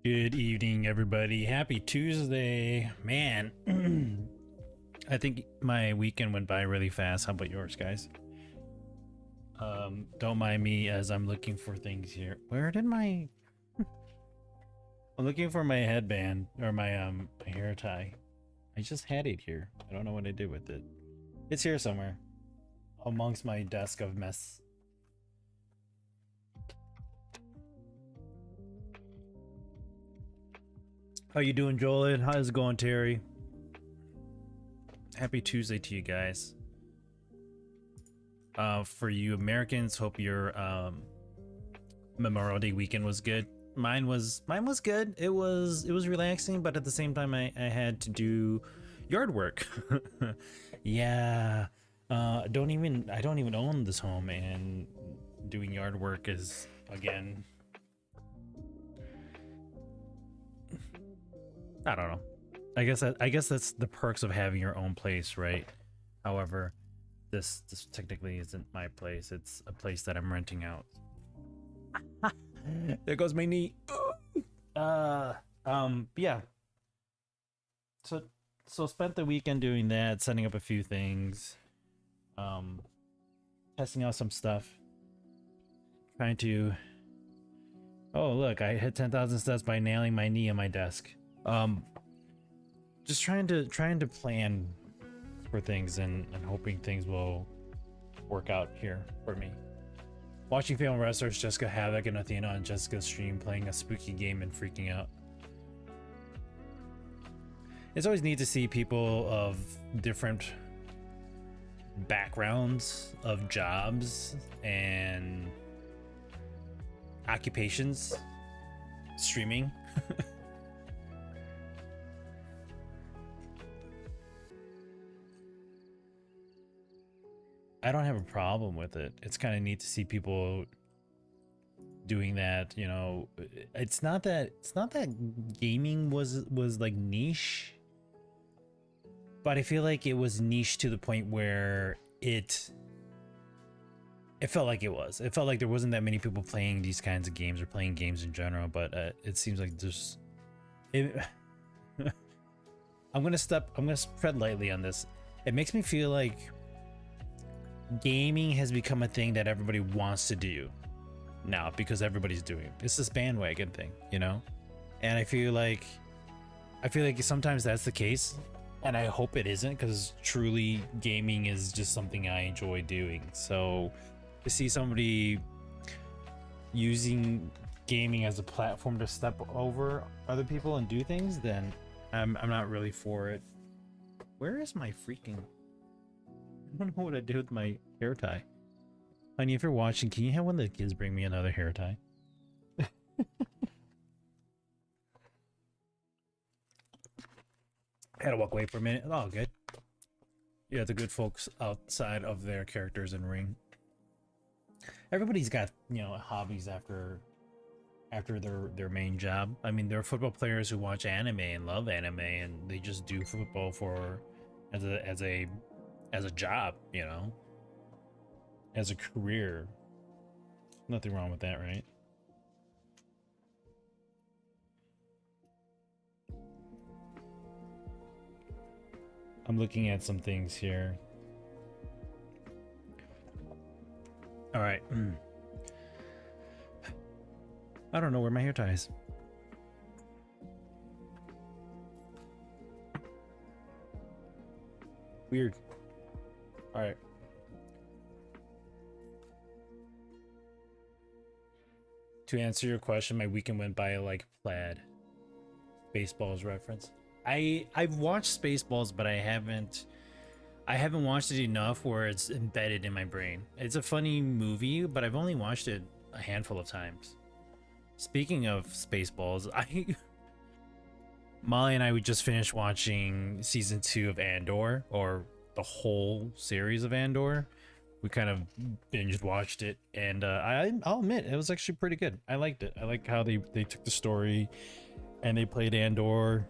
Good evening, everybody. Happy Tuesday. Man, I think my weekend went by really fast. How about yours, guys? Don't mind me as I'm looking for things here. Where did my... I'm looking for my headband or my hair tie. I just had it here. I don't know what I did with it. It's here somewhere amongst my desk of mess. How you doing, Joel? How's it going, Terry? Happy Tuesday to you guys. For you Americans, hope your Memorial Day weekend was good. Mine was good. It was relaxing, but at the same time I had to do yard work. Yeah. I don't even own this home, and doing yard work is, again, I don't know. I guess that's the perks of having your own place, right? However, this technically isn't my place. It's a place that I'm renting out. There goes my knee. Yeah. So spent the weekend doing that, setting up a few things, testing out some stuff, trying to. Oh look, I hit 10,000 steps by nailing my knee on my desk. Just trying to plan for things and hoping things will work out here for me. Watching female wrestlers Jessica Havoc and Athena on Jessica's stream playing a spooky game and freaking out. It's always neat to see people of different backgrounds of jobs and occupations streaming. I don't have a problem with it. It's kind of neat to see people doing that. You know, it's not that gaming was like niche, but I feel like it was niche to the point where it felt like it felt like there wasn't that many people playing these kinds of games or playing games in general. But it seems like there's I'm gonna tread lightly on this. It makes me feel like gaming has become a thing that everybody wants to do now because everybody's doing it. It's this bandwagon thing, you know? And I feel like sometimes that's the case, and I hope it isn't, because truly gaming is just something I enjoy doing. So to see somebody using gaming as a platform to step over other people and do things, then I'm not really for it. Where is my freaking... I don't know what I did with my hair tie. Honey, if you're watching, can you have one of the kids bring me another hair tie? I had to walk away for a minute. Oh, good. Yeah, the good folks outside of their characters in Ring. Everybody's got, you know, hobbies after their main job. I mean, there are football players who watch anime and love anime, and they just do football for as a job, you know, as a career. Nothing wrong with that, right? I'm looking at some things here. All right. I don't know where my hair tie is. Weird. All right. To answer your question, my weekend went by like plaid. Spaceballs reference. I've watched Spaceballs, but I haven't watched it enough where it's embedded in my brain. It's a funny movie, but I've only watched it a handful of times. Speaking of Spaceballs, Molly and I, we just finished watching season 2 of Andor, or the whole series of Andor. We kind of binge watched it, and I'll admit it was actually pretty good. I liked it. I like how they took the story and they played Andor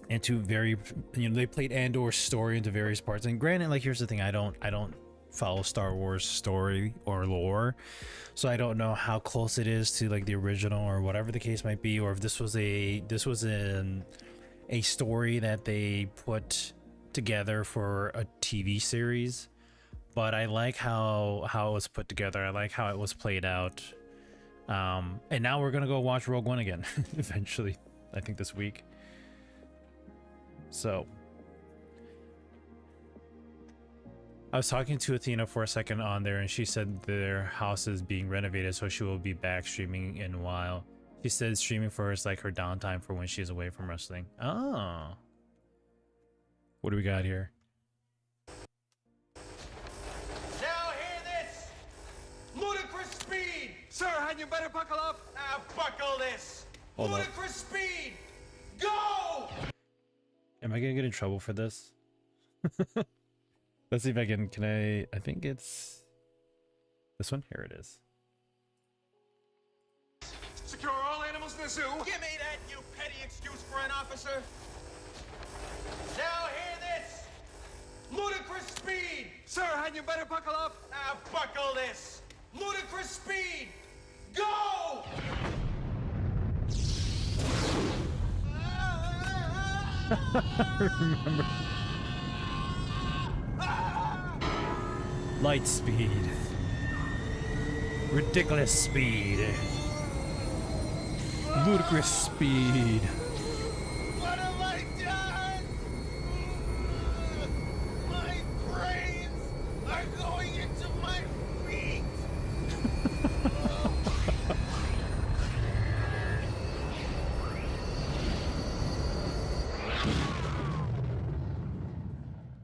into they played Andor's story into various parts. And granted, like, here's the thing, I don't follow Star Wars story or lore, so I don't know how close it is to like the original or whatever the case might be, or if this was a story that they put together for a TV series. But I like how it was put together. I like how it was played out. And now we're gonna go watch Rogue One again eventually, I think this week. So I was talking to Athena for a second on there, and she said their house is being renovated, so she will be back streaming in a while. She said streaming for her is like her downtime for when she's away from wrestling. Oh. What do we got here? Now hear this! Ludicrous speed! Sir, had you better buckle up? Now buckle this! Hold up. Ludicrous speed! Go! Am I gonna get in trouble for this? Let's see if I can I think it's this one. Here it is. Secure all animals in the zoo. Give me that, you petty excuse for an officer! Now hear this! Ludicrous speed! Sir, had you better buckle up? Now buckle this! Ludicrous speed! Go! Remember. Light speed. Ridiculous speed. Ludicrous speed. What have I done? My brains are going into my feet!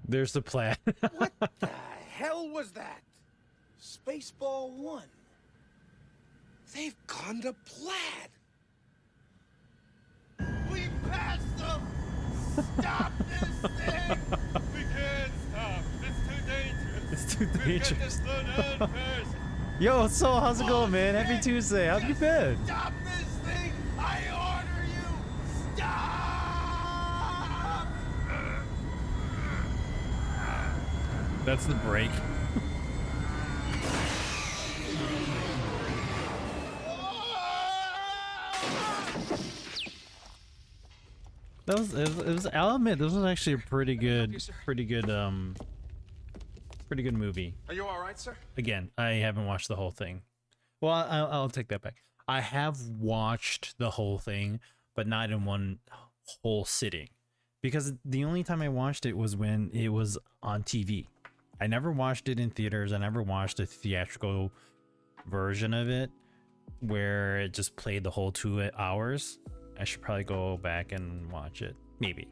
There's the plan. What the hell was that? Spaceball 1. They've gone to plaid. We passed them! Stop this thing! We can't stop. It's too dangerous. It's too We've got to dangerous. slow down first. Yo, so how's it going, man? Happy Tuesday. How have you been? Stop this thing! I order you! Stop! That's the break. I'll admit, this was actually a pretty good movie. Are you all right, sir? Again, I haven't watched the whole thing. Well, I'll take that back. I have watched the whole thing, but not in one whole sitting, because the only time I watched it was when it was on TV. I never watched it in theaters. I never watched a theatrical version of it where it just played the whole 2 hours. I should probably go back and watch it. Maybe.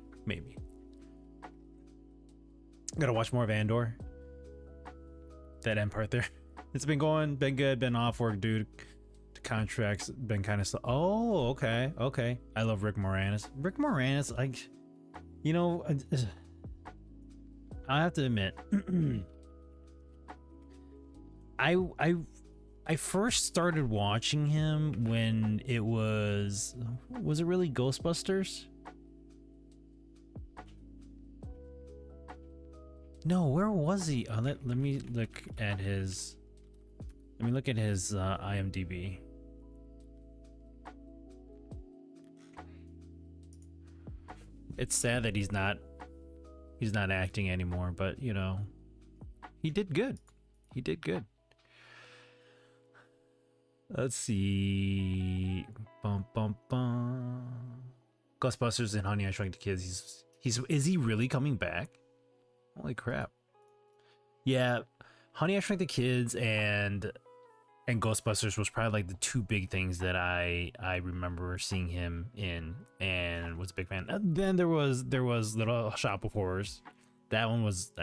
Gotta watch more of Andor. That end part there. It's been good, been off work, dude. The contract's been kind of slow. Oh, okay. I love Rick Moranis. Rick Moranis, like, you know, I have to admit, I first started watching him when it was it really Ghostbusters? No, where was he? Let me look at his IMDb. It's sad that he's not acting anymore, but you know, he did good. Let's see. Ghostbusters and Honey I Shrunk the Kids. Is he really coming back? Holy crap. Yeah, Honey I Shrunk the Kids and Ghostbusters was probably like the 2 big things that I remember seeing him in and was a big fan. Then there was Little Shop of Horrors. That one was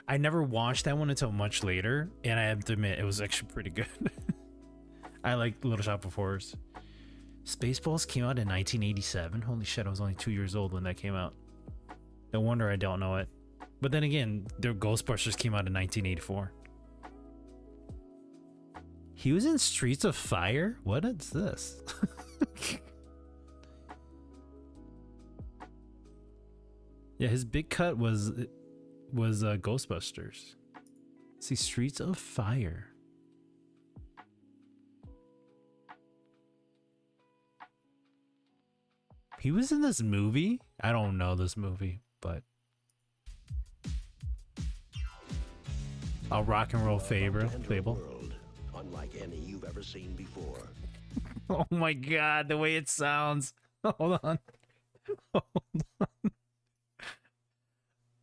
I never watched that one until much later, and I have to admit it was actually pretty good. I like Little Shop of Horrors. Spaceballs came out in 1987. Holy shit, I was only 2 years old when that came out. No wonder I don't know it. But then again, the Ghostbusters came out in 1984. He was in Streets of Fire? What is this? Yeah, his big cut was Ghostbusters. See, Streets of Fire. He was in this movie? I don't know this movie, but a rock and roll fable. Unlike any you've ever seen before. Oh my god, the way it sounds. Hold on.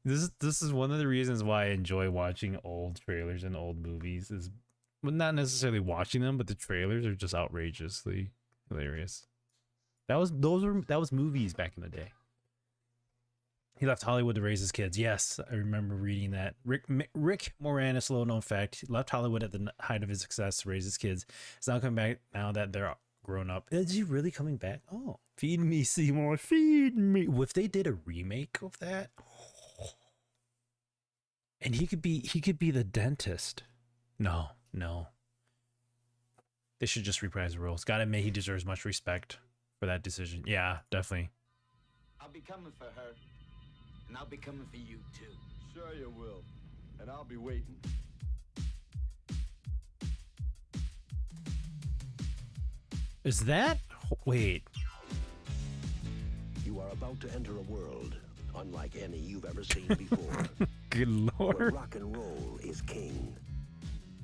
This is one of the reasons why I enjoy watching old trailers and old movies, is well, not necessarily watching them, but the trailers are just outrageously hilarious. That was movies back in the day. He left Hollywood to raise his kids. Yes, I remember reading that. Rick Moranis, little known fact, left Hollywood at the height of his success to raise his kids. He's now coming back now that they're grown up. Is he really coming back? Oh, feed me, Seymour, feed me. If they did a remake of that, and he could be the dentist. No. They should just reprise the roles. Gotta admit, he deserves much respect for that decision. Yeah, definitely. I'll be coming for her. And I'll be coming for you, too. Sure you will. And I'll be waiting. Is that... Wait. You are about to enter a world unlike any you've ever seen before. Good Where lord. rock and roll is king.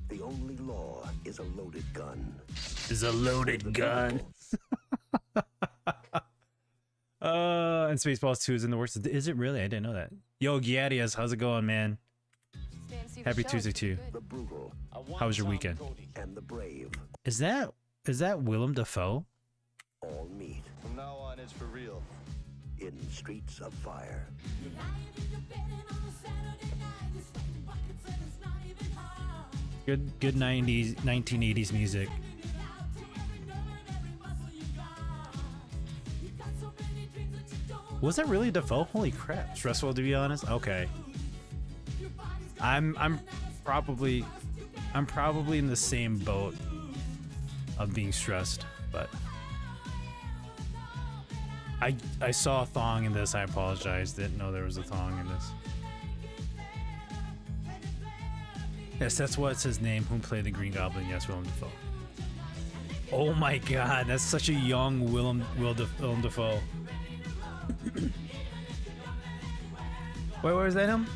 The only law is a loaded gun. Is a loaded gun. And Spaceballs 2 is in the works. Is it really? I didn't know that. Yo, Giadias, how's it going, man? Happy Tuesday to you. The brutal How was your weekend? and the brave Is that Willem Dafoe? all meet From now on, it's for real. in Streets of Fire. Good 1980s music. Was that really Dafoe? Holy crap. Stressful, to be honest. Okay. I'm probably I'm probably in the same boat of being stressed, but I saw a thong in this. I apologize. Didn't know there was a thong in this. Yes, that's what's his name. Who played the Green Goblin? Yes, Willem Dafoe. Oh my God, that's such a young Willem Dafoe. Wait, where is that him?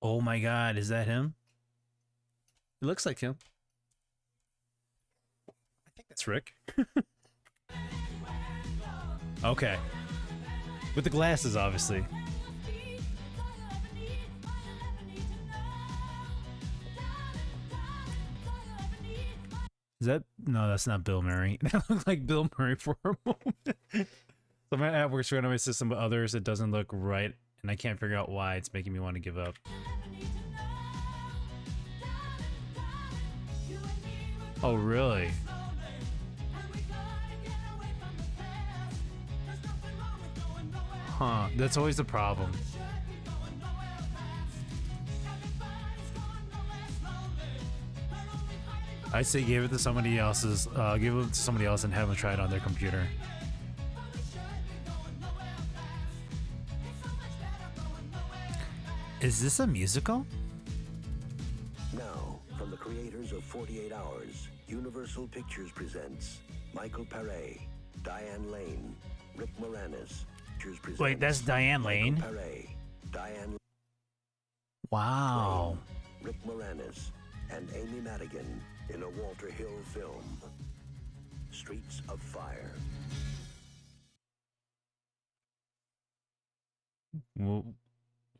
Oh my God, is that him? It looks like him. I think that's Rick. Okay. With the glasses, obviously. Is that... No, that's not Bill Murray. That looked like Bill Murray for a moment. So my app works right on my system, but others it doesn't look right, and I can't figure out why. It's making me want to give up. Oh, really? Huh, that's always the problem. I say give it to somebody else's, give it to somebody else and have them try it on their computer. Is this a musical? Now, from the creators of 48 Hours, Universal Pictures presents Michael Paré, Diane Lane, Rick Moranis. Presents Wait, that's Diane Lane? Michael Paré, Diane Wow. Lane, Rick Moranis, and Amy Madigan in a Walter Hill film, Streets of Fire.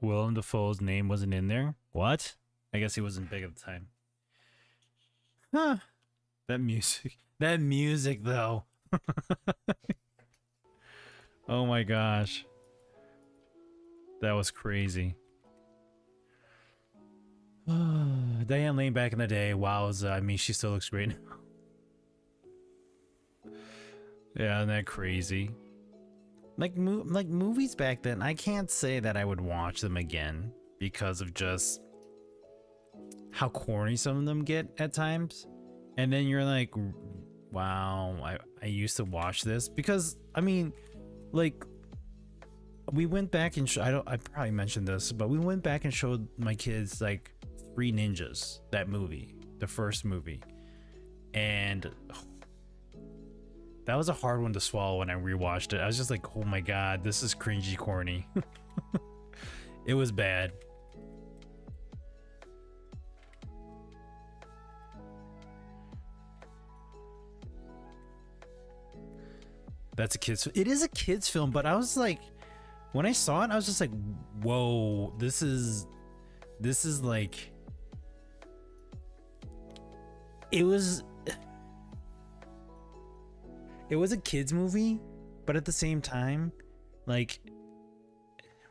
Willem Dafoe's name wasn't in there? What? I guess he wasn't big at the time. Huh. That music. That music, though. Oh my gosh. That was crazy. Diane Lane back in the day. Wowza. I mean, she still looks great now. Yeah, isn't that crazy? Like movies back then, I can't say that I would watch them again because of just how corny some of them get at times. And then you're like, wow, I used to watch this because, I mean, like, we went back and I probably mentioned this, but we went back and showed my kids like Three Ninjas, that movie, the first movie, and that was a hard one to swallow when I rewatched it. I was just like, oh my God, this is cringy corny. It was bad. That's a kid's... It is a kid's film, but I was like... When I saw it, I was just like, whoa, this is like... It was a kid's movie, but at the same time, like...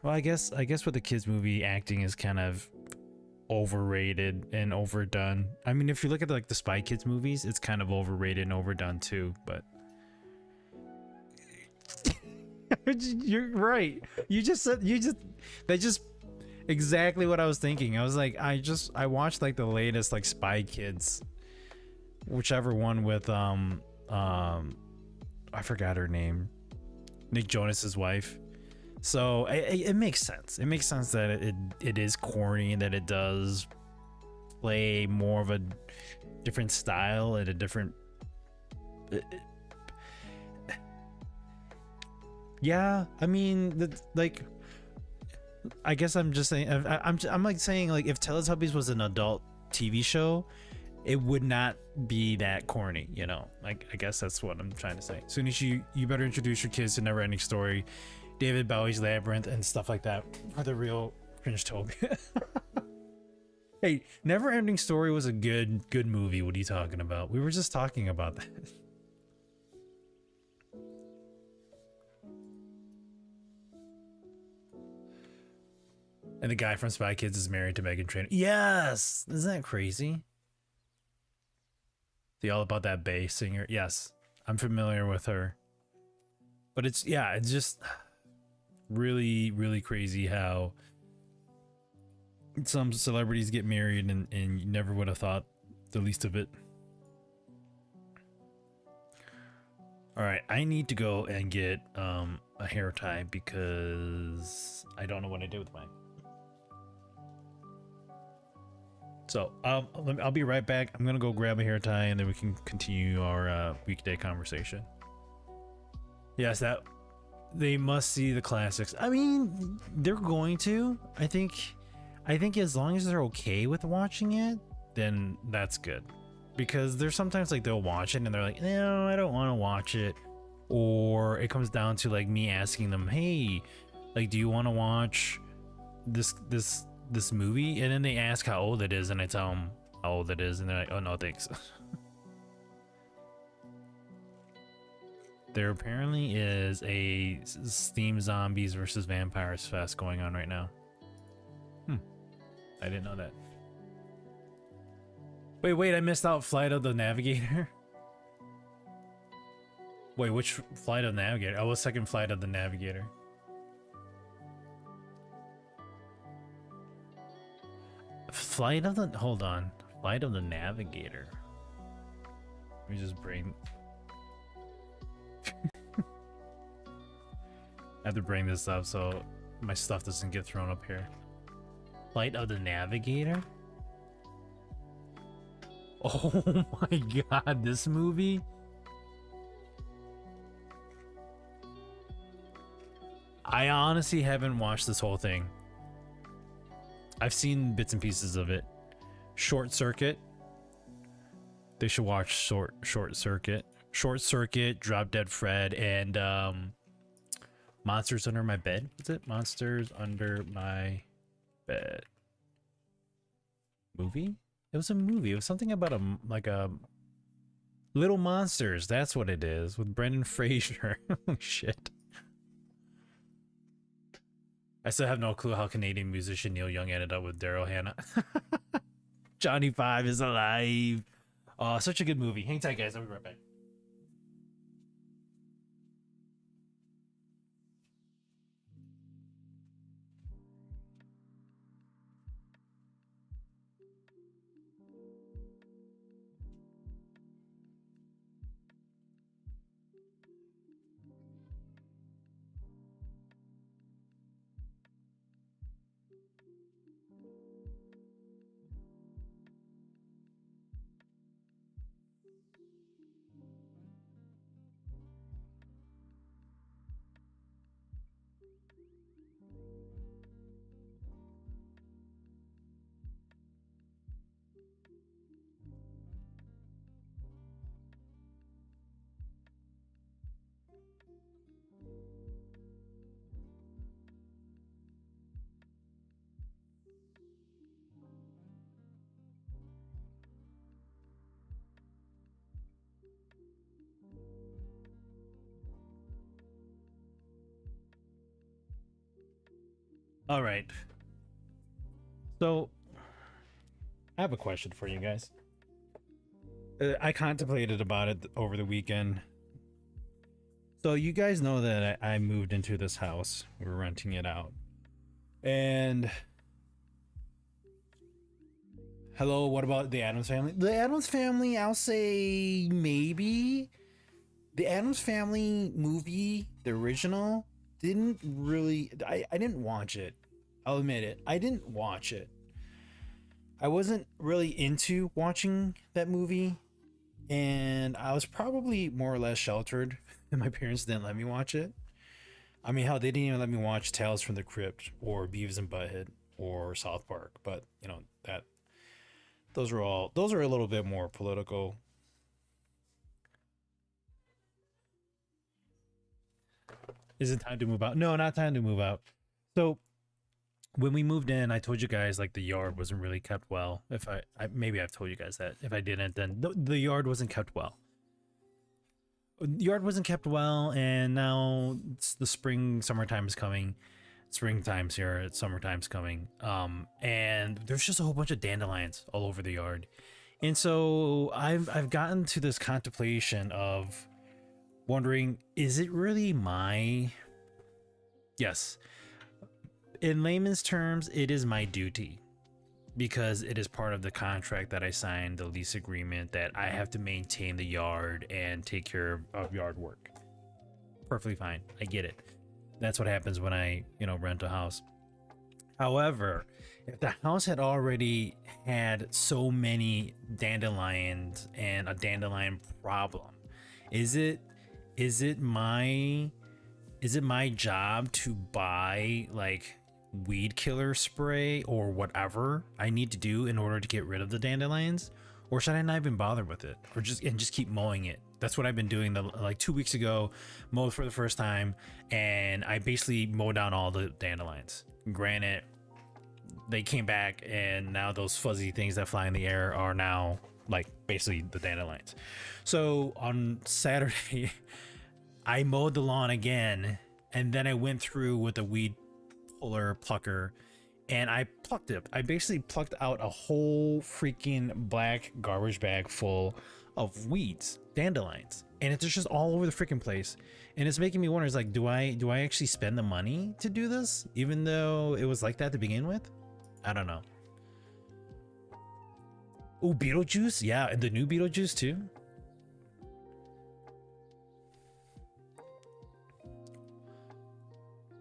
Well, I guess with the kids movie, acting is kind of overrated and overdone. I mean, if you look at like the Spy Kids movies, it's kind of overrated and overdone too, but... You're right. That's just exactly what I was thinking. I was like, I watched like the latest like Spy Kids, whichever one with I forgot her name, Nick Jonas's wife. So it makes sense. It makes sense that it is corny and that it does play more of a different style and a different. Yeah, I mean, like, I guess I'm just saying, I'm like saying, like, if Teletubbies was an adult TV show, it would not be that corny, you know? Like, I guess that's what I'm trying to say. Sunichi, you better introduce your kids to Never Ending Story, David Bowie's Labyrinth, and stuff like that for the real Cringe-topia. Hey, Never Ending Story was a good movie. What are you talking about? We were just talking about that. And the guy from Spy Kids is married to Meghan Trainor. Yes! Isn't that crazy? The All About That bass singer. Yes, I'm familiar with her. But it's just really, really crazy how some celebrities get married and you never would have thought the least of it. All right, I need to go and get a hair tie because I don't know what I did with mine. So I'll be right back. I'm gonna go grab a hair tie and then we can continue our weekday conversation. Yes, that they must see the classics. I mean, they're going to. I think as long as they're okay with watching it, then that's good. Because there's sometimes like they'll watch it and they're like, no, I don't want to watch it. Or it comes down to like me asking them, hey, like, do you want to watch this movie? And then they ask how old it is, and I tell them how old it is, and they're like, oh no, thanks. There apparently is a Steam Zombies versus Vampires Fest going on right now. I didn't know that. Wait, I missed out Flight of the Navigator. Wait, which Flight of the Navigator? Oh, the second Flight of the Navigator. Flight of the... Hold on. Flight of the Navigator. Let me just bring... I have to bring this up so my stuff doesn't get thrown up here. Flight of the Navigator? Oh my god, this movie? I honestly haven't watched this whole thing. I've seen bits and pieces of it. Short Circuit. They should watch Short Circuit. Short Circuit, Drop Dead Fred, and Monsters Under My Bed. What's it? Monsters Under My Bed. Movie? It was a movie. It was something about a Little Monsters. That's what it is, with Brendan Fraser. Oh shit. I still have no clue how Canadian musician Neil Young ended up with Daryl Hannah. Johnny Five is alive. Oh, such a good movie. Hang tight, guys. I'll be right back. All right. So, I have a question for you guys. I contemplated about it over the weekend. So, you guys know that I moved into this house. We're renting it out. And... hello, what about the Addams Family? The Addams Family, I'll say maybe. The Addams Family movie, the original... didn't really I didn't watch it. I'll admit it. I didn't watch it. I wasn't really into watching that movie, and I was probably more or less sheltered and my parents didn't let me watch it. I mean, hell, they didn't even let me watch Tales from the Crypt or Beavis and Butthead or South Park, but you know, that those are a little bit more political. Is it time to move out? No, not time to move out. So when we moved in, I told you guys like the yard wasn't really kept well. If I maybe I've told you guys that. If I didn't, then the yard wasn't kept well. The yard wasn't kept well, and now it's the summertime is coming. Springtime's here, it's summertime's coming. And there's just a whole bunch of dandelions all over the yard. And so I've gotten to this contemplation of wondering, is it really yes, in layman's terms, it is my duty because it is part of the contract that I signed, the lease agreement, that I have to maintain the yard and take care of yard work. Perfectly fine. I get it. That's what happens when I, you know, rent a house. However, if the house had already had so many dandelions and a dandelion problem, is it my job to buy like weed killer spray or whatever I need to do in order to get rid of the dandelions? Or should I not even bother with it, or just keep mowing it? That's what I've been doing. Like 2 weeks ago, mowed for the first time, and I basically mowed down all the dandelions. Granted, they came back, and now those fuzzy things that fly in the air are now like basically the dandelions. So on Saturday, I mowed the lawn again, and then I went through with a weed plucker, and I plucked it. I basically plucked out a whole freaking black garbage bag full of weeds, dandelions, and it's just all over the freaking place. And it's making me wonder, is like, do I actually spend the money to do this, even though it was like that to begin with? I don't know. Oh, Beetlejuice, yeah, and the new Beetlejuice too.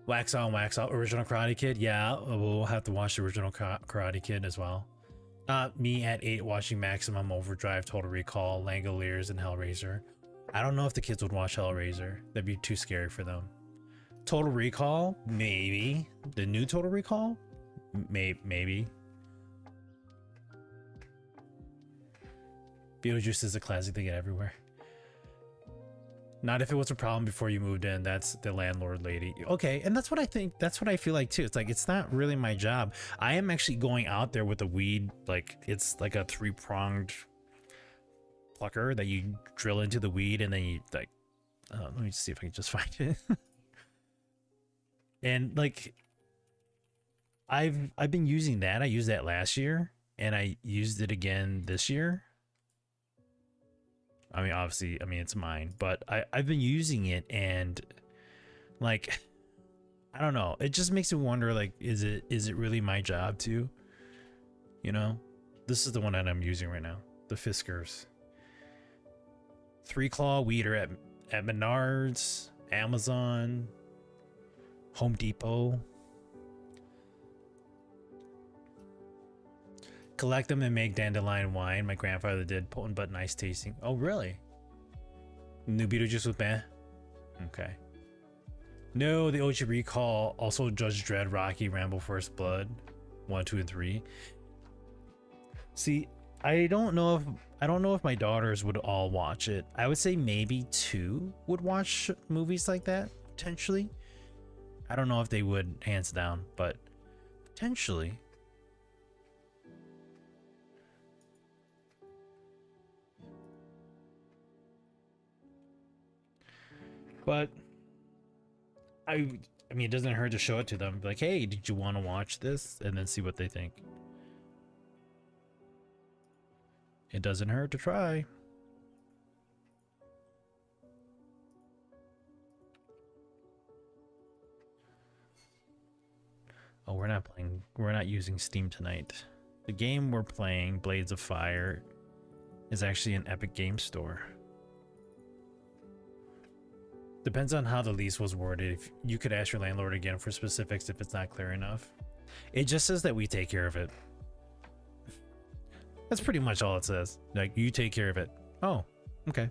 Wax on, wax out. Original Karate Kid. Yeah, we'll have to watch the original Karate Kid as well. Me at 8 watching Maximum Overdrive, Total Recall, Langoliers, and Hellraiser. I don't know if the kids would watch Hellraiser. That'd be too scary for them. Total Recall, maybe. The new Total Recall, maybe. Beetlejuice is a classic they get everywhere. Not if it was a problem before you moved in. That's the landlord lady. Okay, and that's what I think. That's what I feel like too. It's like, it's not really my job. I am actually going out there with a weed, like it's like a 3-pronged plucker that you drill into the weed, and then you like, let me see if I can just find it. And like, I've been using that. I used that last year, and I used it again this year. I mean, obviously, I mean, it's mine, but I've been using it, and like, I don't know. It just makes me wonder, like, is it really my job too? You know, this is the one that I'm using right now. The Fiskars. 3-claw weeder at Menards, Amazon, Home Depot. Collect them and make dandelion wine. My grandfather did, potent but nice tasting. Oh, really? New Beetlejuice with meh? Okay. No, the OG Recall, also Judge Dredd, Rocky, Rambo, First Blood, 1, 2, and 3. See, I don't know if my daughters would all watch it. I would say maybe 2 would watch movies like that, potentially. I don't know if they would, hands down, but potentially. But I mean, it doesn't hurt to show it to them. Be like, hey, did you want to watch this? And then see what they think. It doesn't hurt to try. Oh, we're not using Steam tonight. The game we're playing, Blades of Fire, is actually an Epic Game Store. Depends on how the lease was worded. If you could ask your landlord again for specifics if it's not clear enough. It just says that we take care of it. That's pretty much all it says. Like, you take care of it. Oh, okay.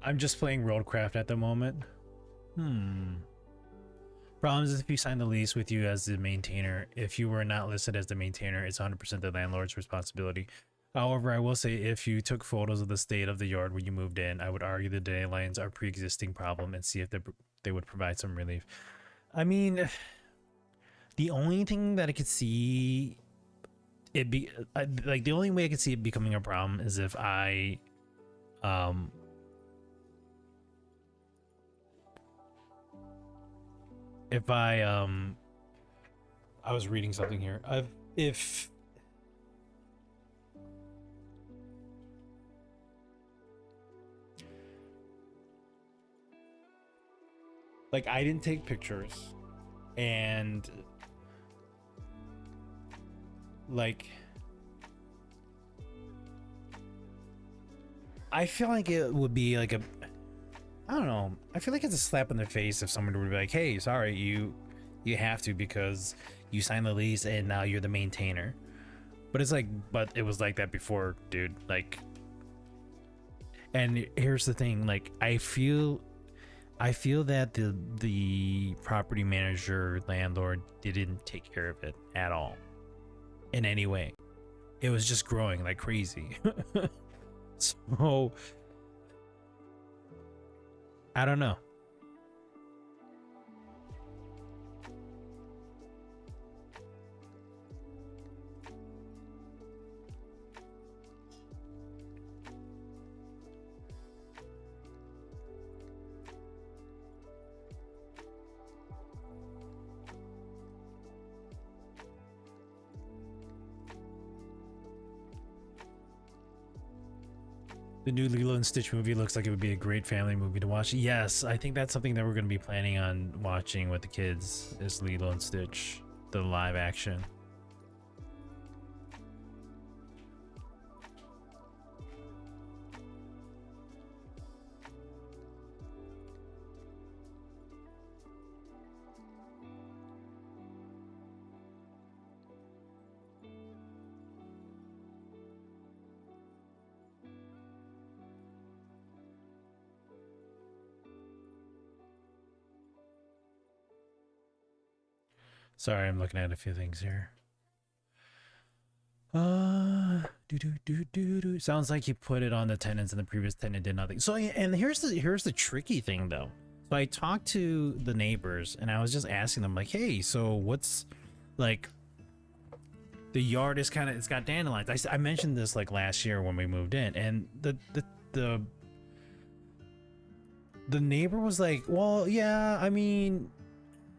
I'm just playing Roadcraft at the moment. Problem is, if you sign the lease with you as the maintainer, if you were not listed as the maintainer, it's 100% the landlord's responsibility. However, I will say, if you took photos of the state of the yard when you moved in, I would argue the dandelions are a pre-existing problem and see if they would provide some relief. I mean, the only thing that I could see like the only way I could see it becoming a problem is if um I was reading something here. If like I didn't take pictures and like I feel like it would be like a, I don't know, I feel like it's a slap in the face if someone would be like, hey, sorry, you have to because you signed the lease and now you're the maintainer. But it's like, but it was like that before, dude. Like, and here's the thing, like I feel that the property manager landlord didn't take care of it at all in any way. It was just growing like crazy. So I don't know. The new Lilo and Stitch movie looks like it would be a great family movie to watch. Yes, I think that's something that we're going to be planning on watching with the kids, is Lilo and Stitch, the live action. Sorry, I'm looking at a few things here. Sounds like you put it on the tenants and the previous tenant did nothing. So, and here's the tricky thing though. So I talked to the neighbors and I was just asking them like, hey, so what's like, the yard is kind of, it's got dandelions. I mentioned this like last year when we moved in, and the neighbor was like, well, yeah, I mean,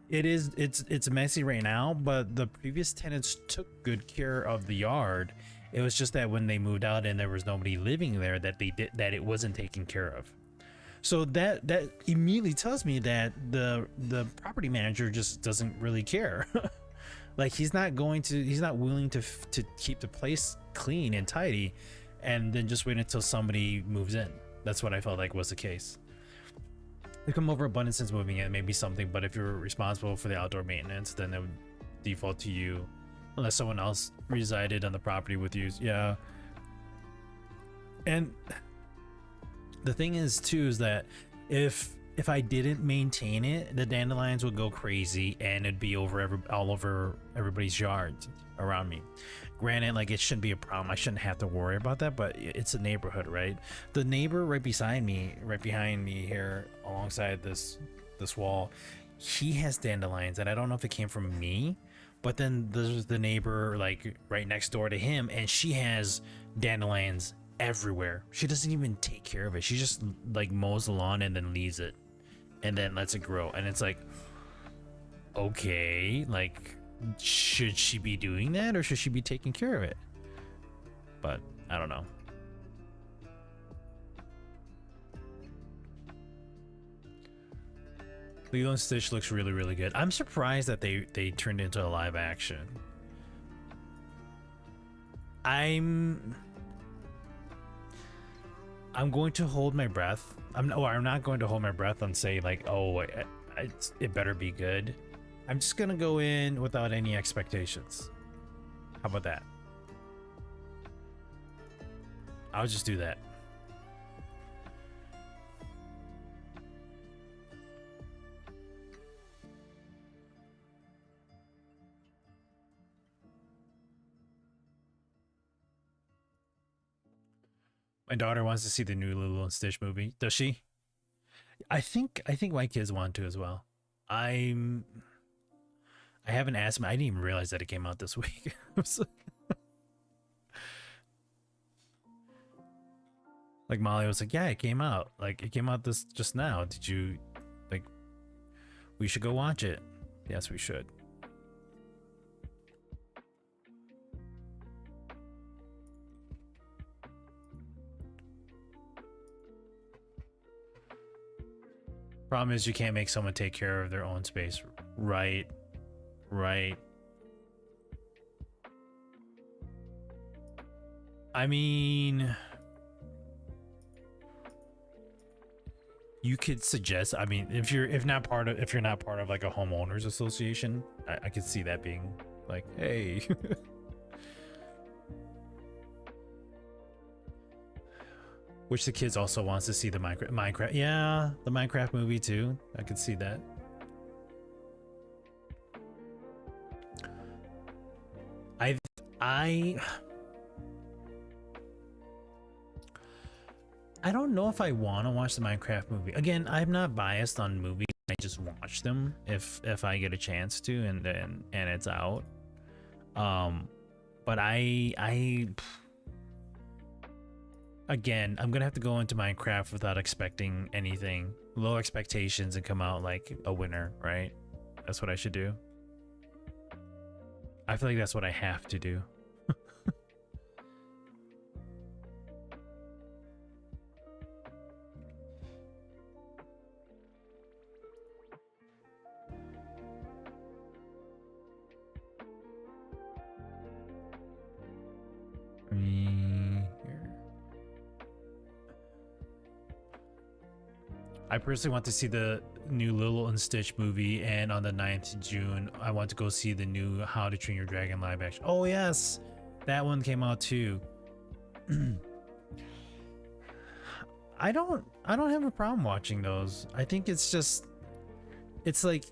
it's messy right now, but the previous tenants took good care of the yard. It was just that when they moved out and there was nobody living there, that it wasn't taken care of. So that immediately tells me that the property manager just doesn't really care. Like he's not willing to keep the place clean and tidy and then just wait until somebody moves in. That's what I felt like was the case. They come over abundance since moving in, maybe something, but if you're responsible for the outdoor maintenance, then it would default to you unless someone else resided on the property with you. Yeah. And the thing is too, is that if I didn't maintain it, the dandelions would go crazy and it'd be all over everybody's yards around me. Granted, like it shouldn't be a problem. I shouldn't have to worry about that, but it's a neighborhood, right? The neighbor right behind me here alongside this wall, he has dandelions, and I don't know if it came from me, but then there's the neighbor like right next door to him, and she has dandelions everywhere. She doesn't even take care of it. She just like mows the lawn and then leaves it and then lets it grow. And it's like, okay, like, should she be doing that or should she be taking care of it? But I don't know. Lilo and Stitch looks really, really good. I'm surprised that they turned into a live action. I'm going to hold my breath. I'm not going to hold my breath and say like, oh, it better be good. I'm just gonna go in without any expectations. How about that? I'll just do that. My daughter wants to see the new Lilo and Stitch movie. Does she? I think my kids want to as well. I haven't asked them. I didn't even realize that it came out this week. Like Molly was like, yeah, it came out. Like it came out this just now. Did you like? We should go watch it. Yes, we should. Problem is, you can't make someone take care of their own space. Right. Right. I mean, you could suggest, I mean, if you're not part of like a homeowners association, I could see that being like, hey. Which the kids also wants to see the Minecraft. Yeah, the Minecraft movie too. I could see that. I don't know if I want to watch the Minecraft movie. Again, I'm not biased on movies. I just watch them if I get a chance to and it's out. But again, I'm gonna have to go into Minecraft without expecting anything. Low expectations and come out like a winner, right? That's what I should do. I feel like that's what I have to do. I personally want to see the new Lilo and Stitch movie, and on the 9th of June, I want to go see the new How to Train Your Dragon live action. Oh yes, that one came out too. I don't have a problem watching those. I think it's like,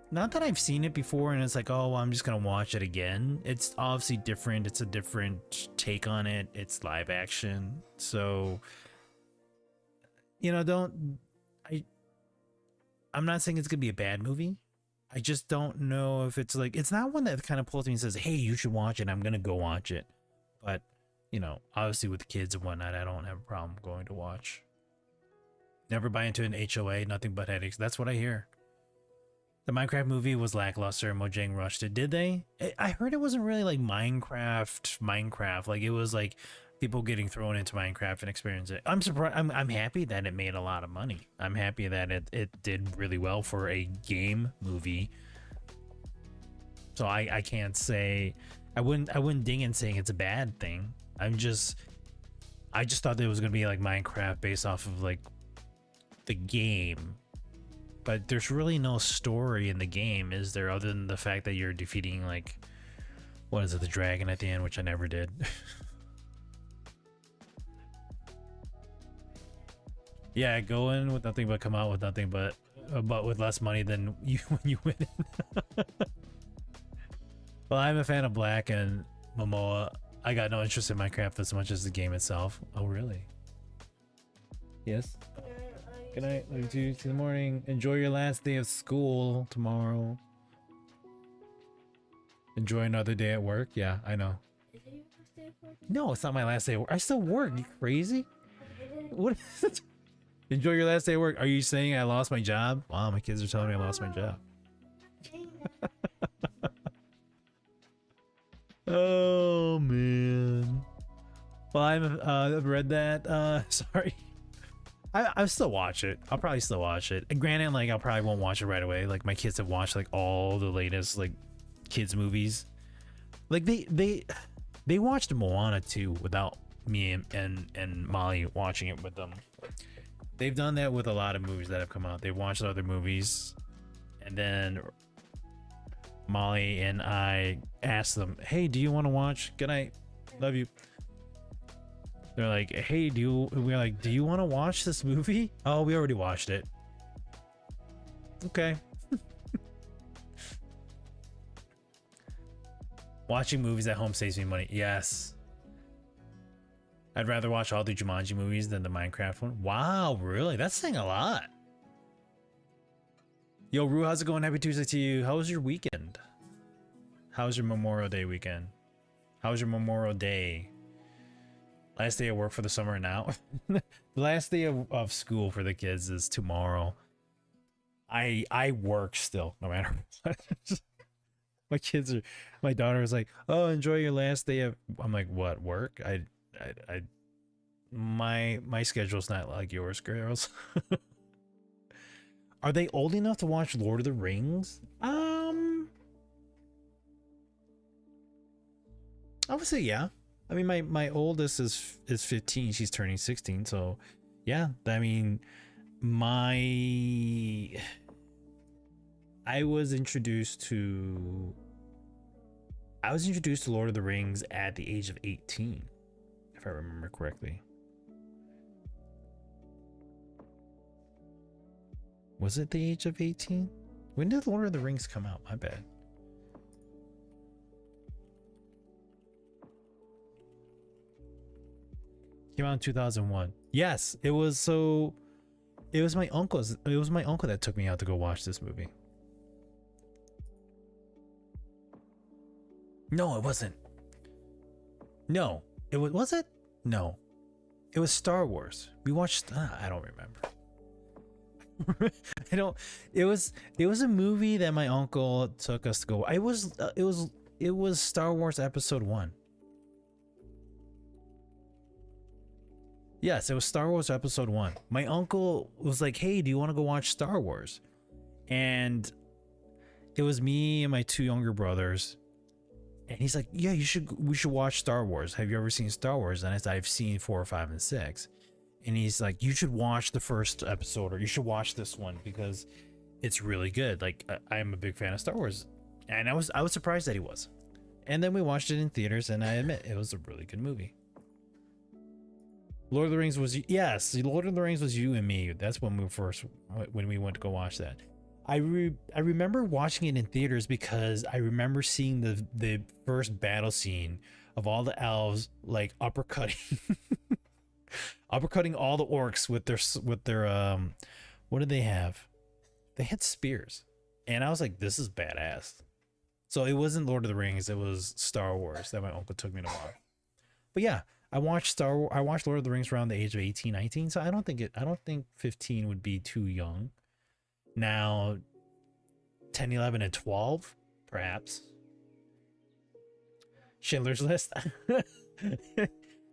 not that I've seen it before and it's like, oh, well, I'm just gonna watch it again. It's obviously different. It's a different take on it. It's live action, so you know, I'm not saying it's gonna be a bad movie. I just don't know if it's like, it's not one that kind of pulls me and says, hey, you should watch it. I'm gonna go watch it. But you know, obviously with kids and whatnot, I don't have a problem going to watch. Never buy into an HOA, nothing but headaches. That's what I hear. The Minecraft movie was lackluster. Mojang rushed it. Did they? I heard it wasn't really like Minecraft. Like it was like people getting thrown into Minecraft and experience it. I'm surprised. I'm happy that it made a lot of money. I'm happy that it did really well for a game movie. So I can't say, I wouldn't ding in saying it's a bad thing. I just thought that it was gonna be like Minecraft based off of like the game. But there's really no story in the game, is there, other than the fact that you're defeating, like, what is it, the dragon at the end, which I never did. Yeah, go in with nothing but come out with nothing but with less money than you when you win it. Well, I'm a fan of Black and Momoa. I got no interest in Minecraft as much as the game itself. Oh, really? Yes. Good night. Love you. See you in the morning. Enjoy your last day of school tomorrow. Enjoy another day at work. Yeah, I know. Is it your last day of work? No, it's not my last day of work. I still work. You crazy? What is it? Enjoy your last day of work. Are you saying I lost my job? Wow, my kids are telling me I lost my job. Oh man. Well, I've read that. Sorry. I'll still watch it. I'll probably still watch it. And granted, like, I probably won't watch it right away. Like, my kids have watched like all the latest like kids movies. Like they watched Moana 2 without me and Molly watching it with them. They've done that with a lot of movies that have come out. They've watched other movies, and then Molly and I asked them, "Hey, do you want to watch? Good night, love you." They're like, "Hey, we're like, do you want to watch this movie?" Oh, we already watched it. Okay. Watching movies at home saves me money. Yes. I'd rather watch all the Jumanji movies than the Minecraft one. Wow, really? That's saying a lot. Yo, Rue, how's it going? Happy Tuesday to you. How was your weekend? How was your Memorial Day weekend? How was your Memorial Day? Last day of work for the summer now. The last day of school for the kids is tomorrow. I work still, no matter what. My daughter is like, oh, enjoy your last day of, I'm like, what, work? My schedule's not like yours, girls. Are they old enough to watch Lord of the Rings? I would say yeah. I mean, my oldest is 15. She's turning 16. So, yeah. I mean, I was introduced to Lord of the Rings at the age of 18, if I remember correctly. Was it the age of 18? When did Lord of the Rings come out? My bad. Came out in 2001. Yes, it was my uncle that took me out to go watch this movie. No, it wasn't. No, was it? No. It was Star Wars. We watched I don't remember. It was a movie that my uncle took us to go. It was Star Wars Episode 1. Yes, it was Star Wars Episode 1. My uncle was like, hey, do you want to go watch Star Wars? And it was me and my two younger brothers. And he's like, yeah, we should watch Star Wars. Have you ever seen Star Wars? And I said, I've seen 4, 5, and 6. And he's like, you should watch the first episode, or you should watch this one because it's really good. Like, I'm a big fan of Star Wars. And I was surprised that he was. And then we watched it in theaters, and I admit it was a really good movie. Lord of the Rings was, yes, Lord of the Rings was you and me. That's when we went to go watch that. I remember watching it in theaters because I remember seeing the first battle scene of all the elves like uppercutting all the orcs with their what did they have? They had spears. And I was like, this is badass. So it wasn't Lord of the Rings, it was Star Wars that my uncle took me to watch. But yeah, I watched Lord of the Rings around the age of 18, 19, so I don't think 15 would be too young. Now 10, 11, and 12, perhaps. Schindler's List.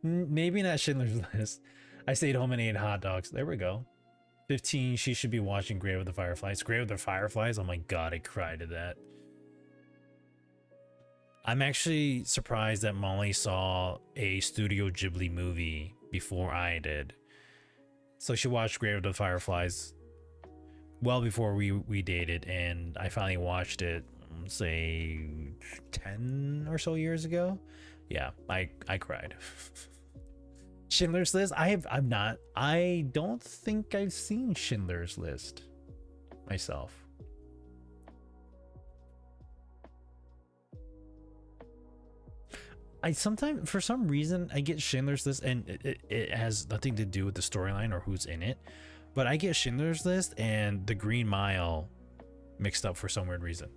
Maybe not Schindler's List. I stayed home and ate hot dogs. There we go. 15, she should be watching Grave of the Fireflies. Grave of the Fireflies? Oh my god, I cried at that. I'm actually surprised that Molly saw a Studio Ghibli movie before I did. So she watched Grave of the Fireflies well before we dated, and I finally watched it, say 10 or so years ago. Yeah, I cried. Schindler's List? I don't think I've seen Schindler's List myself. I sometimes, for some reason, I get Schindler's List, and it has nothing to do with the storyline or who's in it, but I get Schindler's List and The Green Mile mixed up for some weird reason.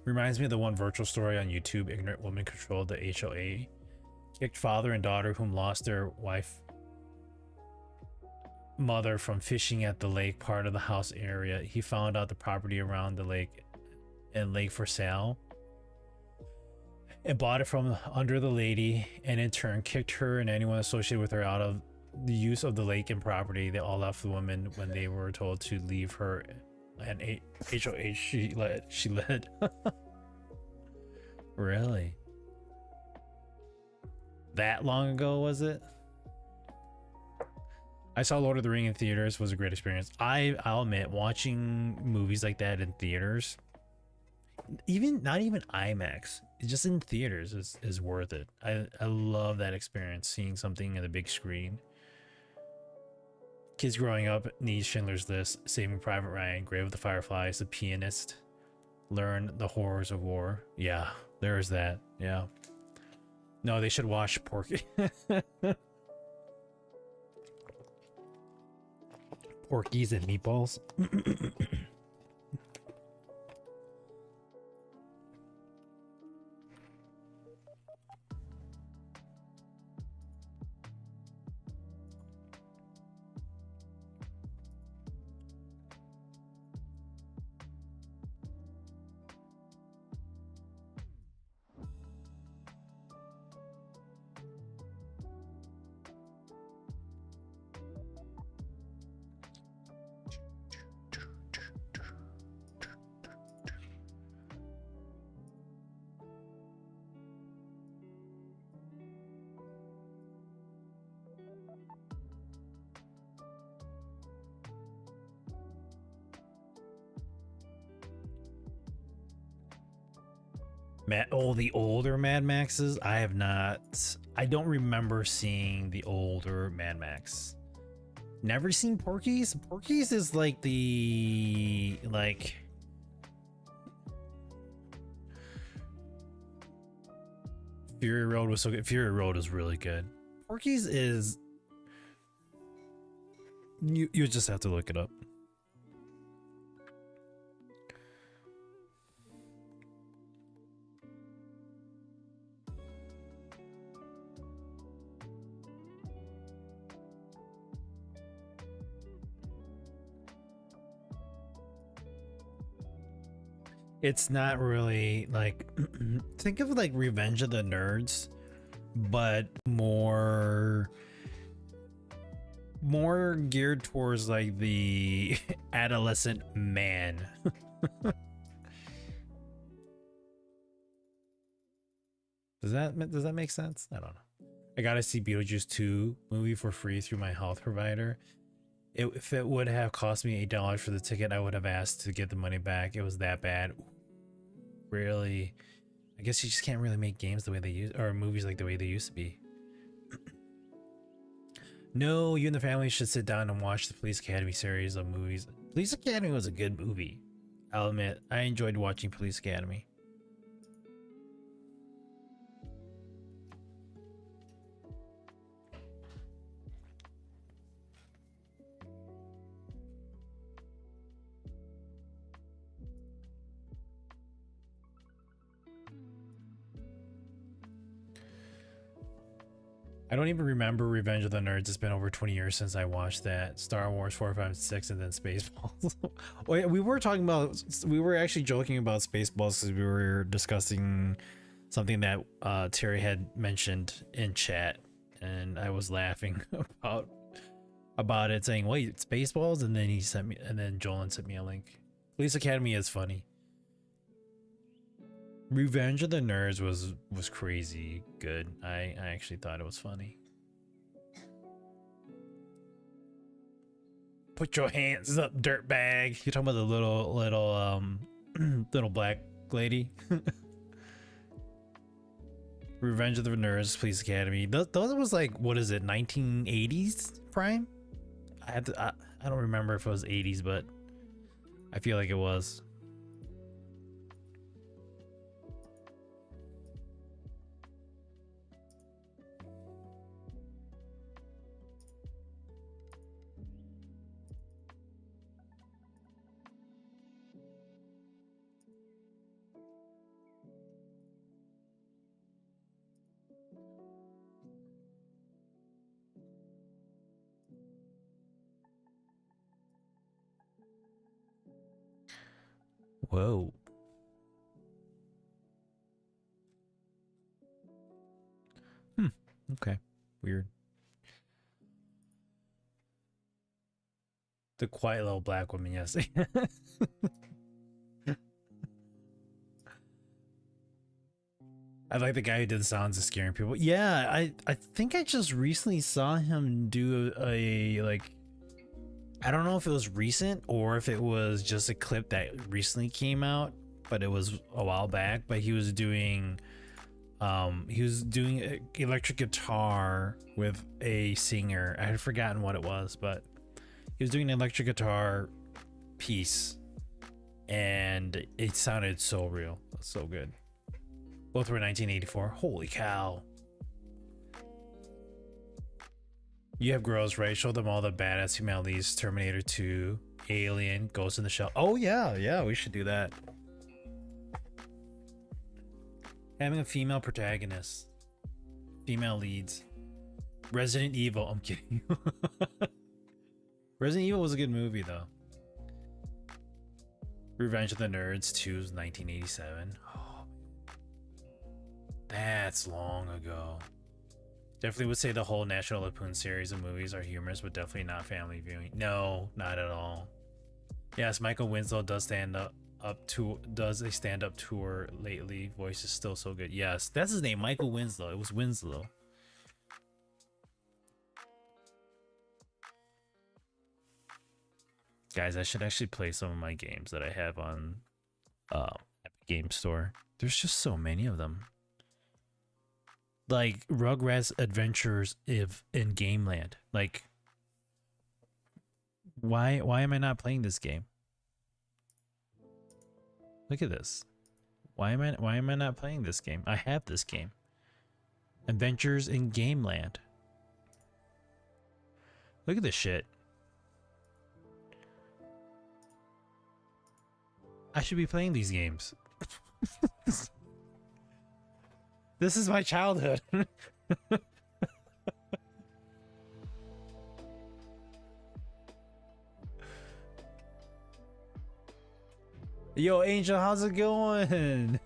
Reminds me of the one virtual story on YouTube. Ignorant woman controlled the HOA, kicked father and daughter whom lost their mother from fishing at the lake part of the house area. He found out the property around the lake for sale and bought it from under the lady, and in turn kicked her and anyone associated with her out of the use of the lake and property. They all left the woman when they were told to leave her and HOH she led. Really? That long ago, was it? I saw Lord of the Rings in theaters. Was a great experience. I'll admit, watching movies like that in theaters, not even IMAX, just in theaters is worth it. I love that experience, seeing something in the big screen. Kids growing up need Schindler's List, Saving Private Ryan, Grave of the Fireflies, The Pianist, learn the horrors of war. Yeah, there's that. Yeah. No, they should watch Porky. Porkies and Meatballs. The older Mad Maxes. I have not. I don't remember seeing the older Mad Max. Never seen Porky's. Porky's is like the Fury Road was so good. Fury Road is really good. Porky's is you just have to look it up. It's not really like think of like Revenge of the Nerds, but more geared towards like the adolescent man. Does that make sense? I don't know. I gotta see Beetlejuice 2 movie for free through my health provider. If it would have cost me $8 for the ticket, I would have asked to get the money back. It was that bad. Really, I guess you just can't really make games the way they use, or movies like the way they used to be. No, you and the family should sit down and watch the Police Academy series of movies. Police Academy was a good movie. I'll admit, I enjoyed watching Police Academy. I don't even remember Revenge of the Nerds. It's been over 20 years since I watched that. Star Wars 4, 5, 6, and then Spaceballs. We were actually joking about Spaceballs because we were discussing something that Terry had mentioned in chat, and I was laughing about it, saying, "Wait, Spaceballs?" And then Jolan sent me a link. Police Academy is funny. Revenge of the Nerds was crazy good. I actually thought it was funny. Put your hands up, dirtbag. You're talking about the little black lady. Revenge of the Nerds, Police Academy. Those was like, what is it, 1980s Prime? I don't remember if it was 80s, but I feel like it was. Whoa. Okay. Weird. The quiet little black woman, yes. I like the guy who did the sounds of scaring people. Yeah, I think I just recently saw him do a like, I don't know if it was recent or if it was just a clip that recently came out, but it was a while back. But he was doing electric guitar with a singer. I had forgotten what it was, but he was doing an electric guitar piece, and it sounded so real, so good. Both were 1984. Holy cow. You have girls, right? Show them all the badass female leads. Terminator 2, Alien, Ghost in the Shell. Oh yeah, we should do that. Having a female protagonist. Female leads. Resident Evil. I'm kidding. Resident Evil was a good movie though. Revenge of the Nerds 2 is 1987. Oh, that's long ago. Definitely would say the whole National Lampoon series of movies are humorous, but definitely not family viewing. No, not at all. Yes, Michael Winslow does a stand-up tour lately. Voice is still so good. Yes, that's his name, Michael Winslow. It was Winslow. Guys, I should actually play some of my games that I have on Epic Game Store. There's just so many of them. Like Rugrats Adventures in Gameland. Like, why am I not playing this game? Look at this. Why am I not playing this game? I have this game. Adventures in Gameland. Look at this shit. I should be playing these games. This is my childhood. Yo, Angel, how's it going?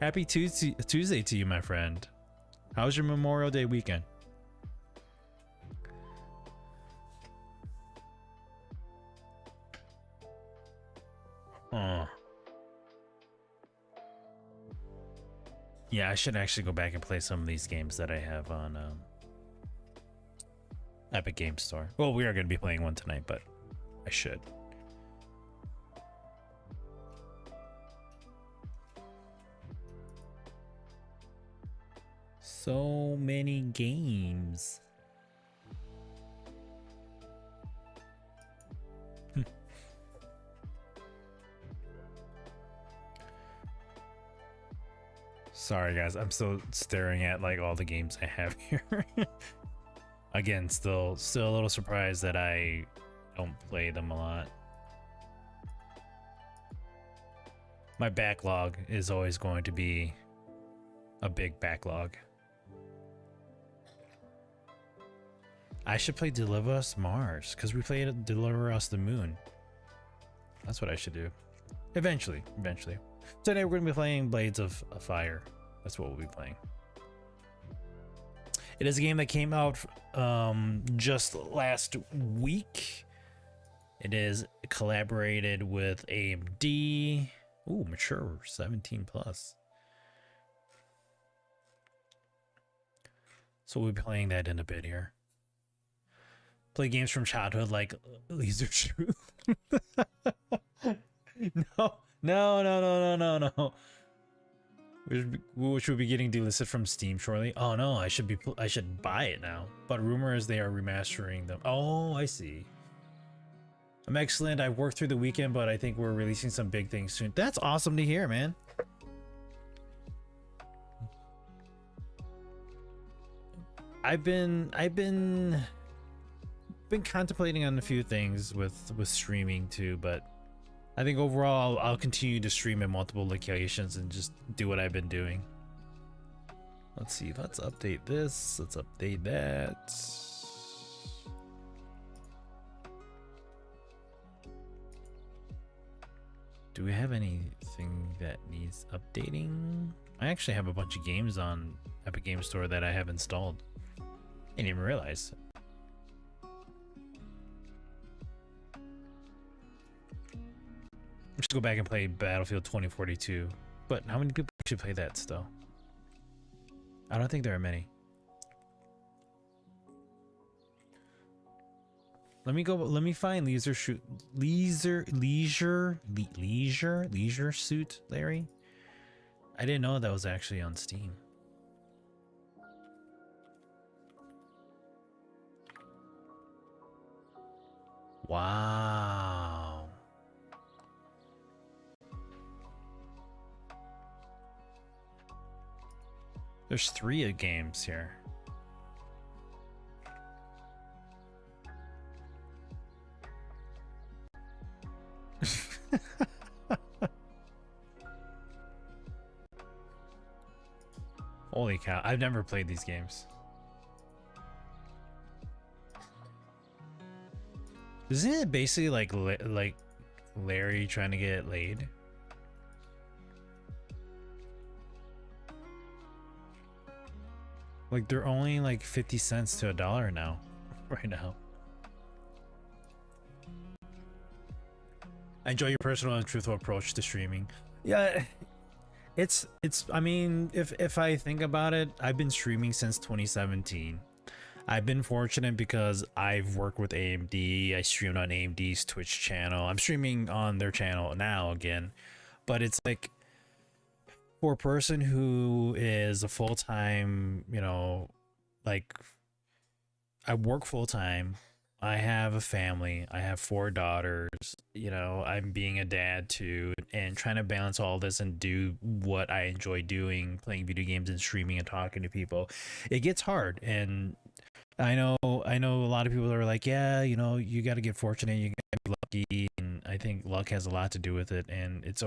Happy Tuesday to you, my friend. How's your Memorial Day weekend? Oh. Yeah, I should actually go back and play some of these games that I have on Epic Game Store. Well, we are going to be playing one tonight, but I should. So many games. Sorry guys, I'm still staring at like all the games I have here. Again, still a little surprised that I don't play them a lot. My backlog is always going to be a big backlog. I should play Deliver Us Mars, because we played Deliver Us the Moon. That's what I should do. Eventually. Today we're going to be playing Blades of Fire. That's what we'll be playing. It is a game that came out just last week. It is collaborated with AMD. Ooh, mature 17 plus. So we'll be playing that in a bit here. Play games from childhood like Laser Truth. No. Which will be getting delisted from Steam shortly. Oh no, I should buy it now. But rumor is they are remastering them. Oh, I see. I'm excellent. I worked through the weekend, but I think we're releasing some big things soon. That's awesome to hear, man. I've been contemplating on a few things with streaming too, but I think overall I'll continue to stream in multiple locations and just do what I've been doing. Let's see, let's update this, let's update that. Do we have anything that needs updating? I actually have a bunch of games on Epic Game Store that I have installed. I didn't even realize. Just go back and play Battlefield 2042. But how many people actually play that still? I don't think there are many. Let me find Leisure Suit, Larry. I didn't know that was actually on Steam. Wow. There's 3 games here. Holy cow, I've never played these games. Isn't it basically like Larry trying to get laid? Like they're only like 50 cents to $1 now, right now. I enjoy your personal and truthful approach to streaming. Yeah, it's I mean, if I think about it, I've been streaming since 2017. I've been fortunate because I've worked with AMD. I streamed on AMD's Twitch channel. I'm streaming on their channel now again, but it's like for a person who is a full-time, you know, like I work full-time. I have a family. I have 4 daughters. You know, I'm being a dad too, and trying to balance all this and do what I enjoy doing, playing video games and streaming and talking to people. It gets hard, and I know a lot of people are like, yeah, you know, you got to get fortunate, you got to be lucky, and I think luck has a lot to do with it, and it's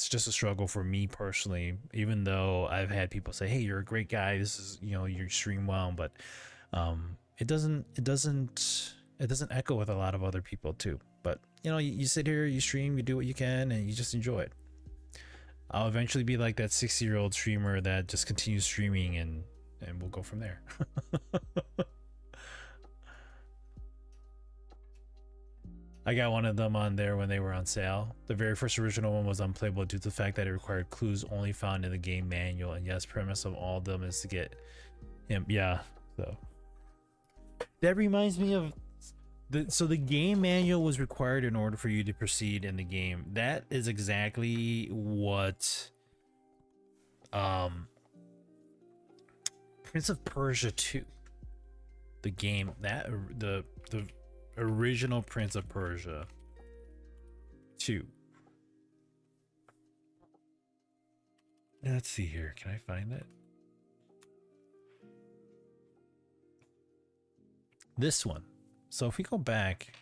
just a struggle for me personally, even though I've had people say, hey, you're a great guy, this is, you know, you stream well, but it doesn't echo with a lot of other people too. But you know, you sit here, you stream, you do what you can, and you just enjoy it. I'll eventually be like that 60-year-old streamer that just continues streaming, and we'll go from there. I got one of them on there when they were on sale. The very first original one was unplayable due to the fact that it required clues only found in the game manual, and yes, premise of all of them is to get him. Yeah, so that reminds me of the game manual was required in order for you to proceed in the game. That is exactly what Prince of Persia 2, the game, that the original Prince of Persia 2. Let's see here, can I find it? This one. So if we go back,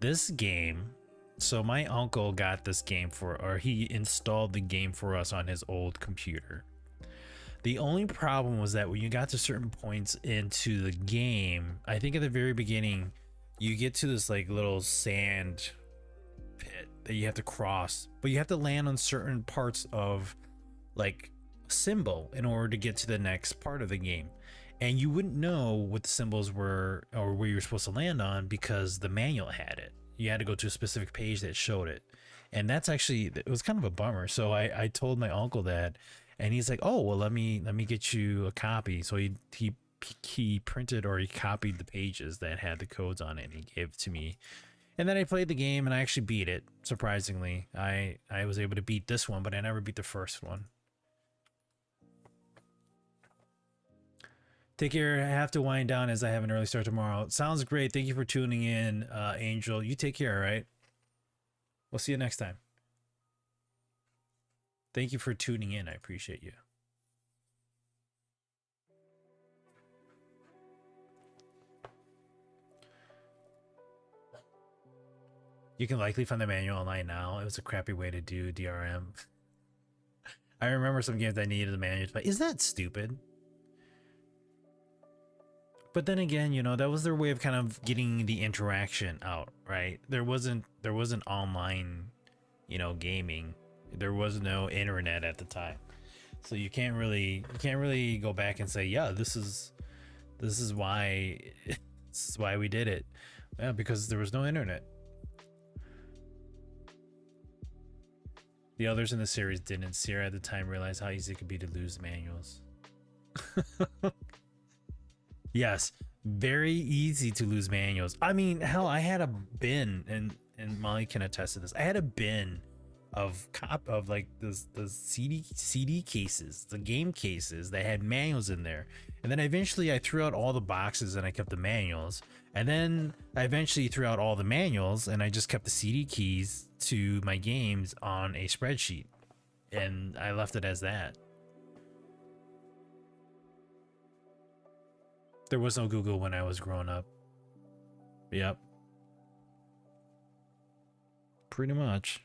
this game, so my uncle got this game or he installed the game for us on his old computer. The only problem was that when you got to certain points into the game, I think at the very beginning, you get to this like little sand pit that you have to cross, but you have to land on certain parts of like a symbol in order to get to the next part of the game. And you wouldn't know what the symbols were or where you were supposed to land on because the manual had it. You had to go to a specific page that showed it. And that's actually, it was kind of a bummer. So I told my uncle that, and he's like, oh, well, let me get you a copy. So he printed, or he copied the pages that had the codes on it, and he gave it to me. And then I played the game and I actually beat it. Surprisingly, I was able to beat this one, but I never beat the first one. Take care. I have to wind down as I have an early start tomorrow. Sounds great. Thank you for tuning in, Angel. You take care, all right? We'll see you next time. Thank you for tuning in. I appreciate you. You can likely find the manual online now. It was a crappy way to do DRM. I remember some games I needed the manual to play. Is that stupid? But then again, you know, that was their way of kind of getting the interaction out, right? There wasn't online, you know, gaming. There was no internet at the time. So you can't really go back and say, yeah, this is why we did it. Yeah, because there was no internet. The others in the series didn't. Sierra at the time realized how easy it could be to lose manuals. Yes, very easy to lose manuals. I mean, hell, I had a bin, and Molly can attest to this. I had a bin of like the CD cases, the game cases that had manuals in there. And then eventually I threw out all the boxes and I kept the manuals. And then I eventually threw out all the manuals and I just kept the CD keys to my games on a spreadsheet. And I left it as that. There was no Google when I was growing up. Yep. Pretty much.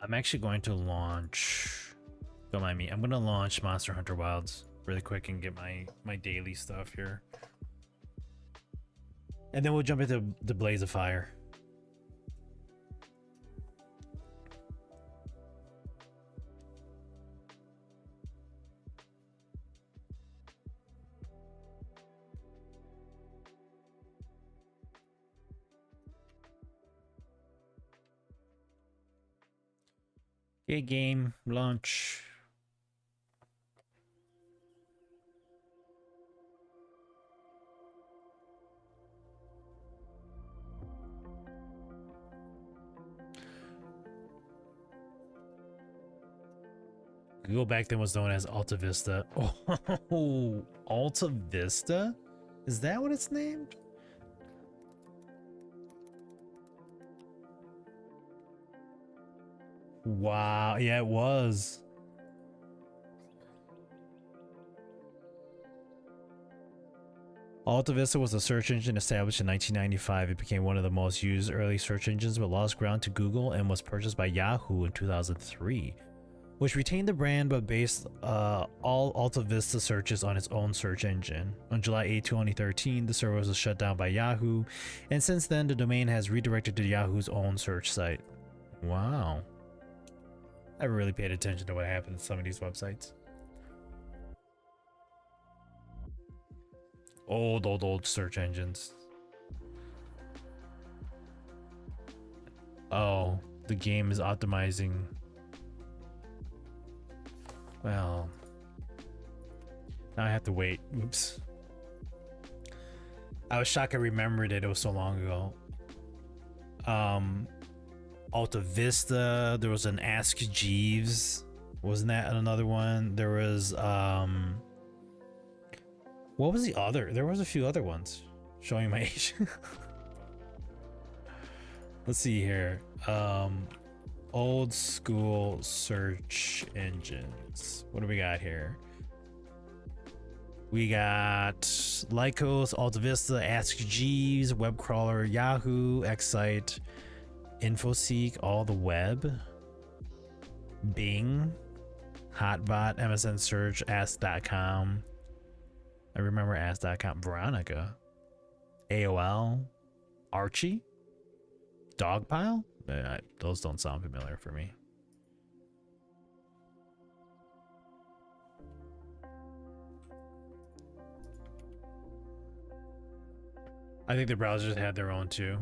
I'm actually going to launch, don't mind me, I'm going to launch Monster Hunter Wilds really quick and get my daily stuff here. And then we'll jump into the Blaze of Fire. Good game. Lunch. Google back then was known as Alta Vista. Oh, Alta Vista? Is that what it's named? Wow, yeah, it was. Alta Vista was a search engine established in 1995. It became one of the most used early search engines, but lost ground to Google and was purchased by Yahoo in 2003, which retained the brand but based all Alta Vista searches on its own search engine. On July 8, 2013, the server was shut down by Yahoo, and since then the domain has redirected to Yahoo's own search site. Wow. I haven't really paid attention to what happened to some of these websites. Old search engines. Oh, the game is optimizing. Well, now I have to wait. Oops. I was shocked I remembered it. It was so long ago. Alta Vista. There was an Ask Jeeves. Wasn't that another one? There was what was the other? There was a few other ones. Showing my age. Let's see here. Old school search engines. What do we got here? We got Lycos, Alta Vista, Ask Jeeves, Webcrawler, Yahoo, Excite, Infoseek, All the Web, Bing, Hotbot, MSN Search, Ask.com. I remember Ask.com. Veronica, AOL, Archie, Dogpile. Those don't sound familiar for me. I think the browsers had their own too.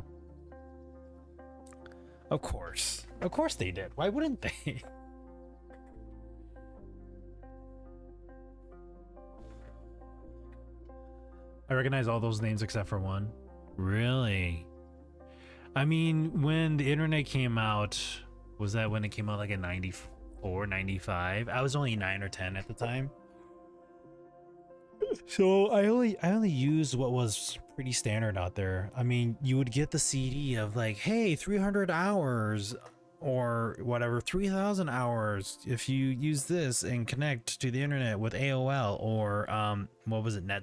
Of course they did. Why wouldn't they? I recognize all those names except for one. Really? I mean, when the internet came out, was that when it came out, like in 94, 95? I was only 9 or 10 at the time. So I only used what was pretty standard out there. I mean, you would get the CD of like, hey, 300 hours or whatever, 3,000 hours if you use this and connect to the internet with AOL or what was it? No,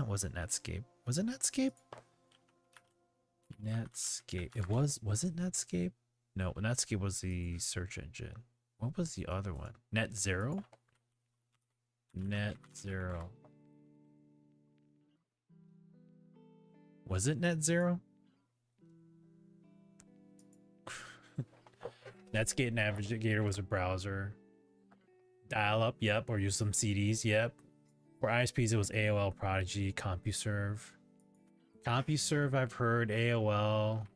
was it Netscape? Was it Netscape? Netscape. Was it Netscape? No, Netscape was the search engine. What was the other one? Net Zero? Net Zero. Was it Net Zero? Netscape Navigator was a browser. Dial-up, yep, or use some CDs, yep. For ISPs, it was AOL, Prodigy, CompuServe. CompuServe, I've heard. AOL.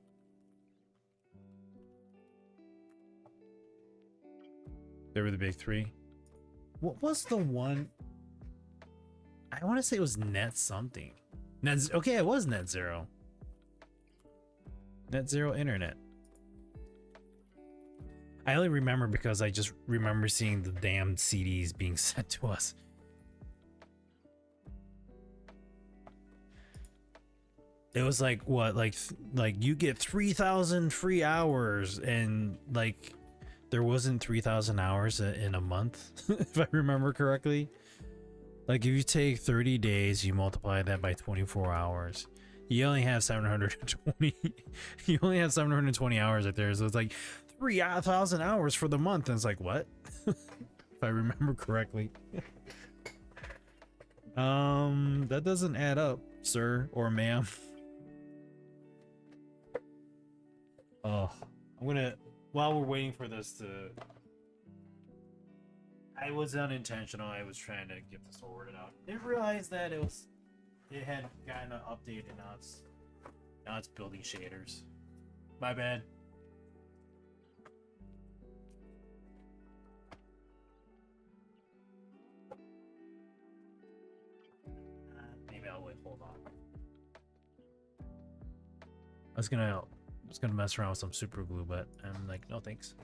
They were the big three. What was the one? I want to say it was Net something. Okay, it was Net Zero. Net Zero Internet. I only remember because I just remember seeing the damn CDs being sent to us. It was like what, like you get 3,000 free hours, and like there wasn't 3,000 hours in a month, if I remember correctly. Like if you take 30 days, you multiply that by 24 hours, you only have 720. You only have 720 hours right there. So it's like 3,000 hours for the month, and it's like, what? If I remember correctly. That doesn't add up, sir or ma'am. Oh, I'm gonna, while we're waiting for this to, I was unintentional. I was trying to get this sorted out. Didn't realize that it had gotten an update, and now it's building shaders. My bad. wait, hold on. I was gonna mess around with some super glue, but I'm like, no thanks.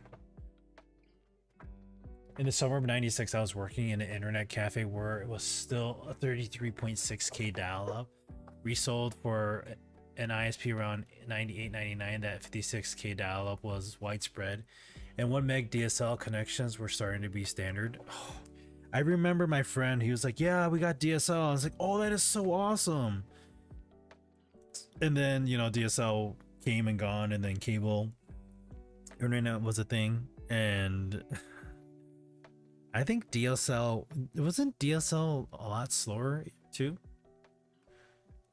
In the summer of '96, I was working in an internet cafe where it was still a 33.6K dial-up, resold for an ISP around $98.99. That 56K dial-up was widespread, and 1 meg DSL connections were starting to be standard. Oh, I remember my friend, he was like, yeah, we got DSL. I was like, oh, that is so awesome. And then, you know, DSL came and gone, and then cable internet was a thing. And I think wasn't DSL a lot slower too?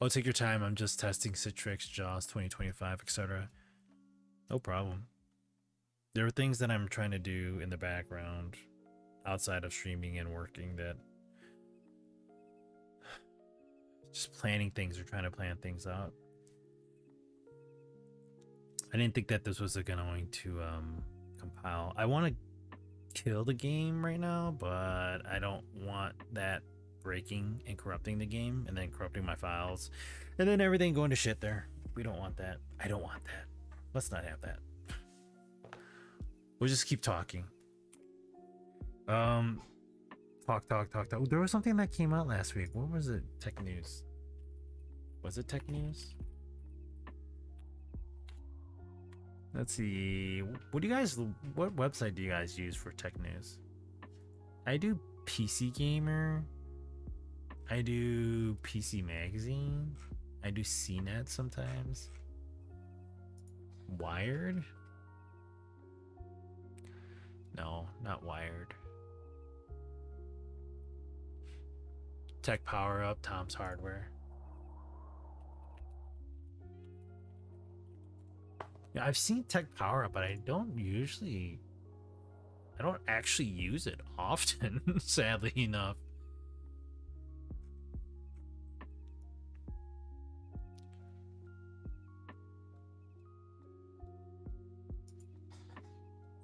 Oh, take your time. I'm just testing Citrix, JAWS 2025, etc. No problem. There are things that I'm trying to do in the background outside of streaming and working that just planning things or trying to plan things out. I didn't think that this was going to compile. I want to kill the game right now, but I don't want that breaking and corrupting the game and then corrupting my files and then everything going to shit there. We don't want that. I don't want that. Let's not have that. We'll just keep talking. Talk. There was something that came out last week. What was it? Tech news. Was it tech news? Let's see. What website do you guys use for tech news? I do PC Gamer. I do PC Magazine. I do CNET sometimes. Wired? No, not Wired. Tech Power Up, Tom's Hardware. Yeah, I've seen Tech Power Up, but I don't actually use it often, sadly enough.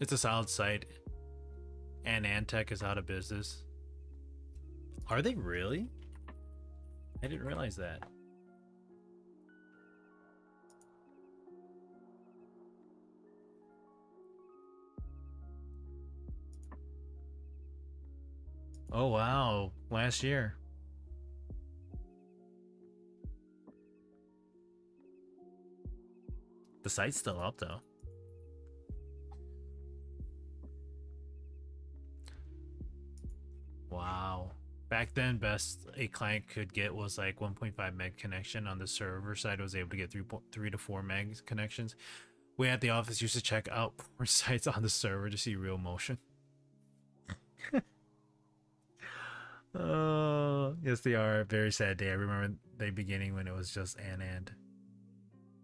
It's a solid site. And Antec is out of business. Are they really? I didn't realize that. Oh wow, last year. The site's still up though. Wow. Back then, best a client could get was like 1.5 meg connection. On the server side, was able to get 3 to 4 meg connections. We at the office used to check out porn sites on the server to see real motion. Oh, yes, they are. A very sad day. I remember the beginning when it was just and.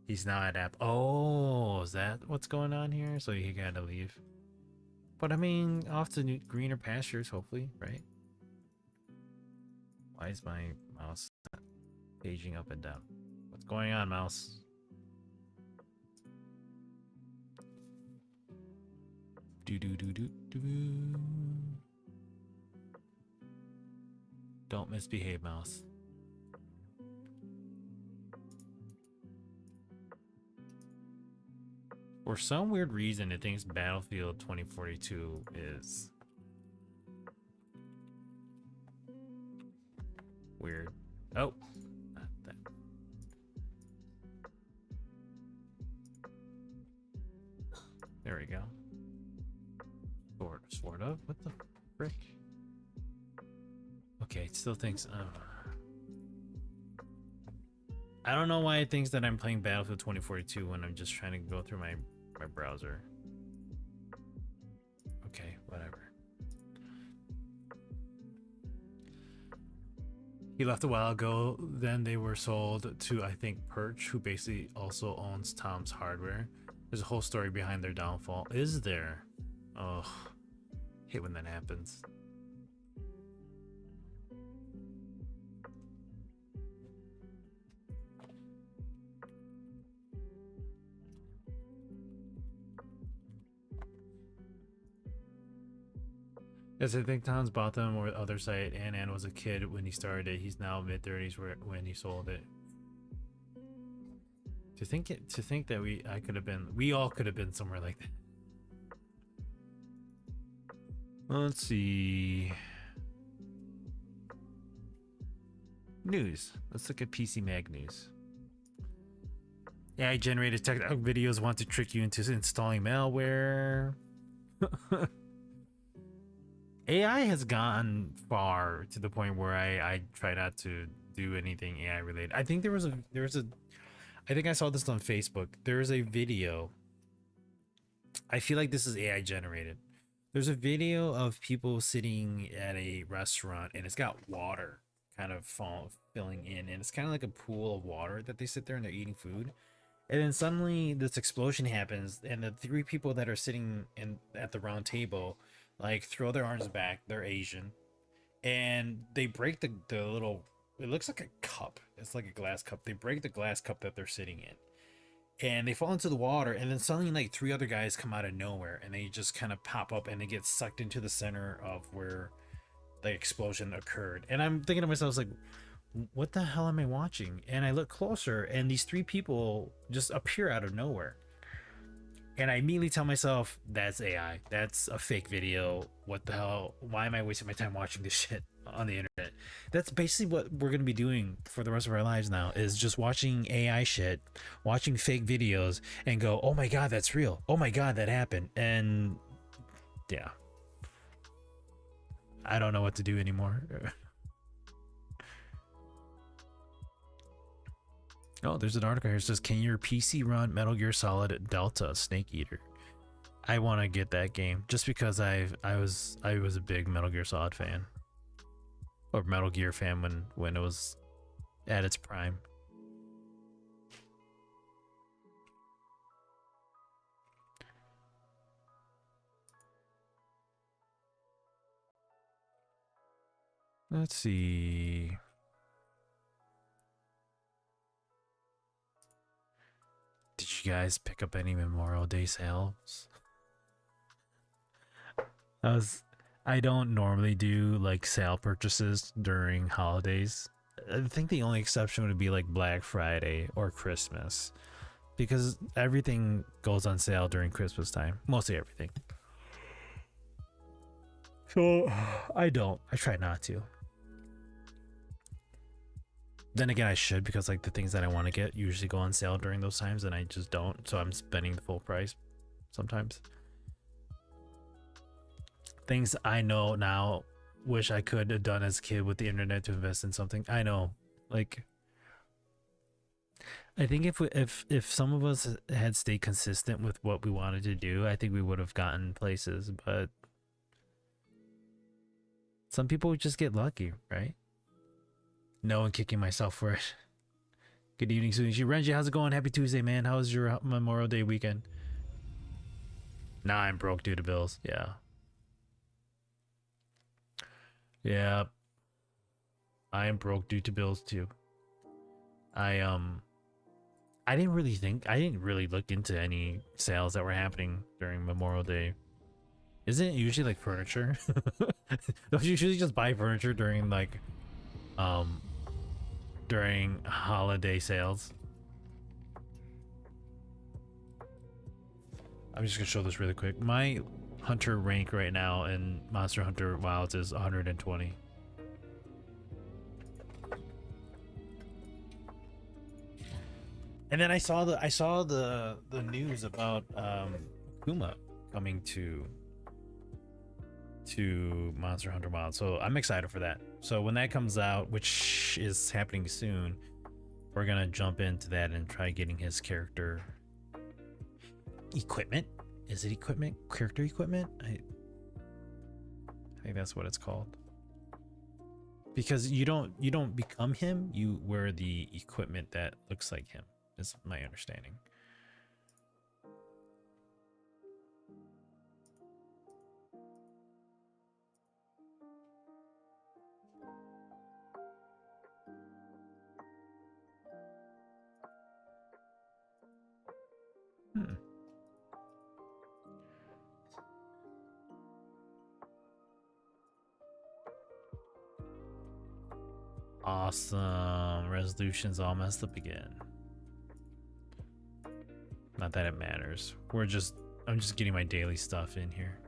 He's now at app. Oh, is that what's going on here? So he had to leave. But I mean, off to new, greener pastures, hopefully, right? Why is my mouse not paging up and down? What's going on, mouse? Don't misbehave, mouse. For some weird reason, it thinks Battlefield 2042 is weird. Oh, not that. There we go. Sort of. What the frick? Okay, it still thinks. I don't know why it thinks that I'm playing Battlefield 2042 when I'm just trying to go through my browser. Okay, whatever. He left a while ago. Then they were sold to, I think, Perch, who basically also owns Tom's Hardware. There's a whole story behind their downfall. Is there? Oh, hate when that happens. Yes, I think Tom's bought them or the other site. Ann was a kid when he started it. He's now mid-30s when he sold it. To think that we all could have been somewhere like that. Let's see. News. Let's look at PC Mag news. AI generated TikTok videos want to trick you into installing malware. AI has gone far to the point where I try not to do anything AI related. I think I think I saw this on Facebook. There is a video. I feel like this is AI generated. There's a video of people sitting at a restaurant and it's got water kind of filling in, and it's kind of like a pool of water that they sit there and they're eating food. And then suddenly this explosion happens, and the three people that are sitting at the round table like throw their arms back. They're Asian, and they break the little. It looks like a cup. It's like a glass cup. They break the glass cup that they're sitting in, and they fall into the water. And then suddenly, like three other guys come out of nowhere, and they just kind of pop up, and they get sucked into the center of where the explosion occurred. And I'm thinking to myself, like, what the hell am I watching? And I look closer, and these three people just appear out of nowhere. And I immediately tell myself, that's AI. That's a fake video. What the hell? Why am I wasting my time watching this shit on the internet? That's basically what we're going to be doing for the rest of our lives now, is just watching AI shit, watching fake videos, and go, oh my God, that's real. Oh my God, that happened. And yeah. I don't know what to do anymore. Oh, there's an article here that says, can your PC run Metal Gear Solid Delta Snake Eater? I want to get that game just because I was a big Metal Gear Solid fan, or Metal Gear fan when it was at its prime. Let's see. Did you guys pick up any Memorial Day sales? I don't normally do like sale purchases during holidays. I think the only exception would be like Black Friday or Christmas, because everything goes on sale during Christmas time. Mostly everything. So I try not to. Then again, I should, because like the things that I want to get usually go on sale during those times, and I just don't. So I'm spending the full price sometimes. Things I know now, wish I could have done as a kid with the internet to invest in something. I know, like, I think if some of us had stayed consistent with what we wanted to do, I think we would have gotten places. But some people just get lucky, right? No one kicking myself for it. Good evening, Sushi. Renji, how's it going? Happy Tuesday, man. How was your Memorial Day weekend? Nah, I'm broke due to bills. Yeah. Yeah. I am broke due to bills too. I didn't really look into any sales that were happening during Memorial Day. Isn't it usually like furniture? Don't you usually just buy furniture during like during holiday sales? I'm just gonna show this really quick. My hunter rank right now in Monster Hunter Wilds is 120. And then I saw the news about Kuma coming to Monster Hunter Wild, so I'm excited for that. So when that comes out, which is happening soon, we're gonna jump into that and try getting his character equipment. Is it equipment? Character equipment? I think that's what it's called. Because you don't become him, you wear the equipment that looks like him, is my understanding. Awesome. Resolution's all messed up again. Not that it matters. I'm just getting my daily stuff in here.